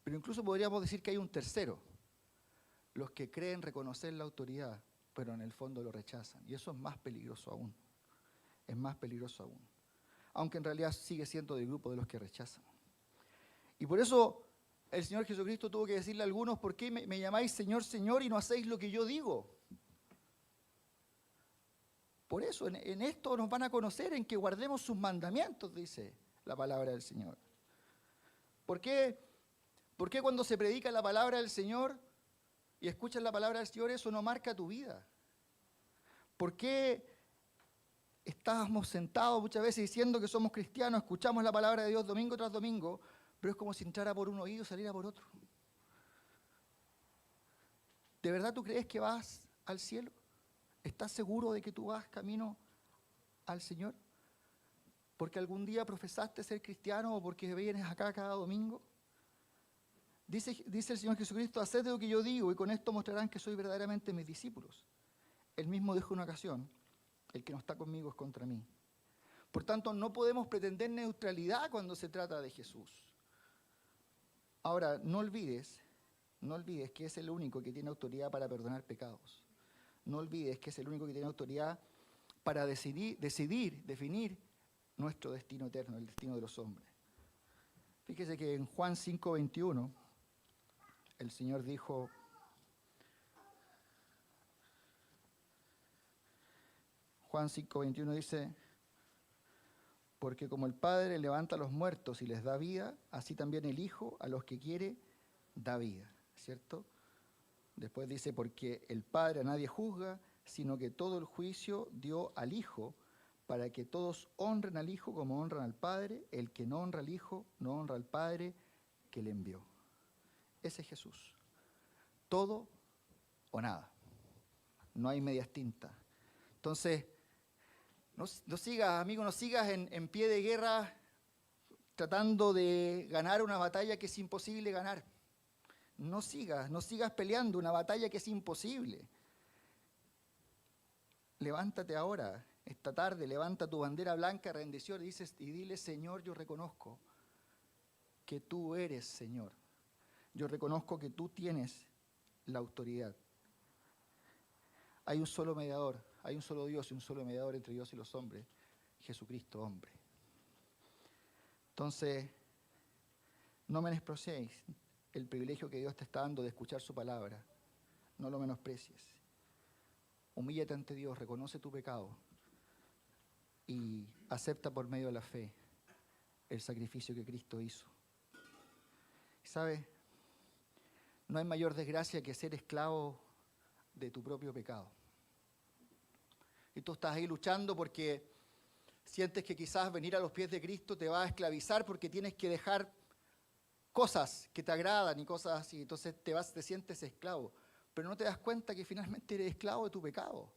Pero incluso podríamos decir que hay un tercero, los que creen reconocer la autoridad, pero en el fondo lo rechazan. Y eso es más peligroso aún. Es más peligroso aún. Aunque en realidad sigue siendo del grupo de los que rechazan. Y por eso el Señor Jesucristo tuvo que decirle a algunos, ¿por qué me llamáis Señor, Señor y no hacéis lo que yo digo? Por eso en esto nos van a conocer, en que guardemos sus mandamientos, dice la palabra del Señor. ¿Por qué cuando se predica la palabra del Señor y escuchas la palabra del Señor, eso no marca tu vida? ¿Por qué estábamos sentados muchas veces diciendo que somos cristianos, escuchamos la palabra de Dios domingo tras domingo, pero es como si entrara por un oído y saliera por otro? ¿De verdad tú crees que vas al cielo? ¿Estás seguro de que tú vas camino al Señor? ¿Porque algún día profesaste ser cristiano o porque vienes acá cada domingo? Dice el Señor Jesucristo, haced lo que yo digo y con esto mostrarán que sois verdaderamente mis discípulos. Él mismo dijo en una ocasión, el que no está conmigo es contra mí. Por tanto, no podemos pretender neutralidad cuando se trata de Jesús. Ahora, no olvides que es el único que tiene autoridad para perdonar pecados. No olvides que es el único que tiene autoridad para definir nuestro destino eterno, el destino de los hombres. Fíjese que en Juan 5:21, el Señor dijo, Juan 5:21 dice, porque como el Padre levanta a los muertos y les da vida, así también el Hijo a los que quiere da vida, ¿cierto? Después dice, porque el Padre a nadie juzga, sino que todo el juicio dio al Hijo, para que todos honren al Hijo como honran al Padre. El que no honra al Hijo, no honra al Padre que le envió. Ese es Jesús. Todo o nada. No hay medias tintas. Entonces, no sigas, amigo, no sigas en pie de guerra tratando de ganar una batalla que es imposible ganar. No sigas peleando una batalla que es imposible. Levántate ahora, esta tarde, levanta tu bandera blanca de rendición y dile, Señor, yo reconozco que tú eres Señor. Yo reconozco que tú tienes la autoridad. Hay un solo mediador, hay un solo Dios y un solo mediador entre Dios y los hombres, Jesucristo, hombre. Entonces, no menospreciéis el privilegio que Dios te está dando de escuchar su palabra. No lo menosprecies. Humíllate ante Dios, reconoce tu pecado y acepta por medio de la fe el sacrificio que Cristo hizo. ¿Sabes? No hay mayor desgracia que ser esclavo de tu propio pecado. Y tú estás ahí luchando porque sientes que quizás venir a los pies de Cristo te va a esclavizar porque tienes que dejar cosas que te agradan y cosas así. Entonces te sientes esclavo. Pero no te das cuenta que finalmente eres esclavo de tu pecado.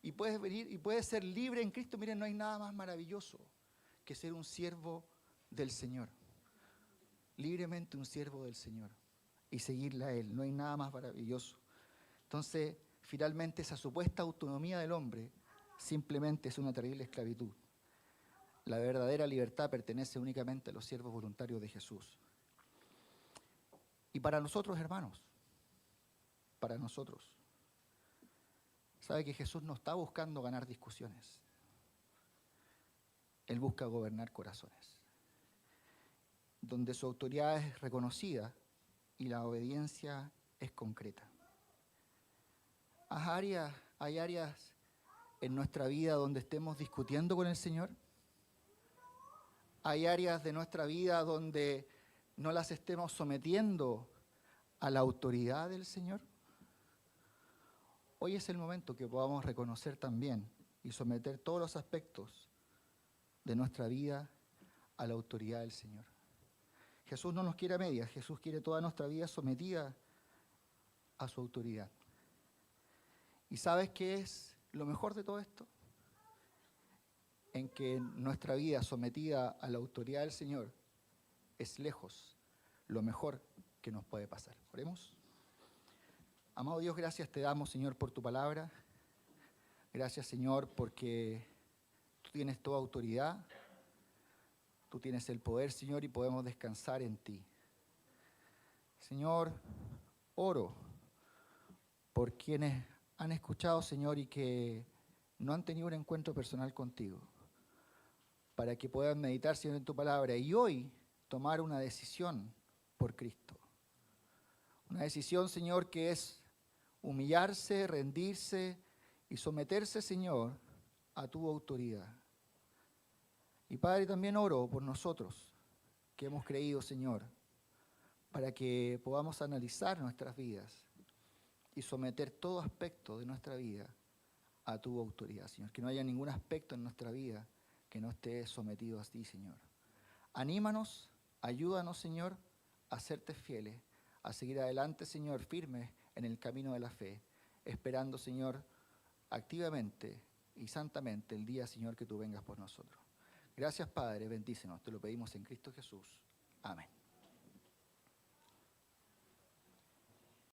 y puedes venir y puedes ser libre en Cristo. Miren, no hay nada más maravilloso que ser un siervo del Señor. Libremente un siervo del Señor y seguirle a Él. No hay nada más maravilloso. Entonces, finalmente, esa supuesta autonomía del hombre simplemente es una terrible esclavitud. La verdadera libertad pertenece únicamente a los siervos voluntarios de Jesús. Y para nosotros, hermanos, para nosotros, sabe que Jesús no está buscando ganar discusiones. Él busca gobernar corazones, donde su autoridad es reconocida y la obediencia es concreta. ¿Hay áreas en nuestra vida donde estemos discutiendo con el Señor? ¿Hay áreas de nuestra vida donde no las estemos sometiendo a la autoridad del Señor? Hoy es el momento que podamos reconocer también y someter todos los aspectos de nuestra vida a la autoridad del Señor. Jesús no nos quiere a medias, Jesús quiere toda nuestra vida sometida a su autoridad. ¿Y sabes qué es lo mejor de todo esto? En que nuestra vida sometida a la autoridad del Señor es lejos lo mejor que nos puede pasar. Oremos. Amado Dios, gracias te damos, Señor, por tu palabra. Gracias, Señor, porque tú tienes toda autoridad. Tú tienes el poder, Señor, y podemos descansar en ti. Señor, oro por quienes han escuchado, Señor, y que no han tenido un encuentro personal contigo, para que puedan meditar, Señor, en tu palabra y hoy tomar una decisión por Cristo. Una decisión, Señor, que es humillarse, rendirse y someterse, Señor, a tu autoridad. Y Padre, también oro por nosotros que hemos creído, Señor, para que podamos analizar nuestras vidas y someter todo aspecto de nuestra vida a tu autoridad, Señor. Que no haya ningún aspecto en nuestra vida que no esté sometido a ti, Señor. Anímanos, ayúdanos, Señor, a serte fieles, a seguir adelante, Señor, firmes en el camino de la fe, esperando, Señor, activamente y santamente el día, Señor, que tú vengas por nosotros. Gracias, Padre, bendícenos, te lo pedimos en Cristo Jesús. Amén.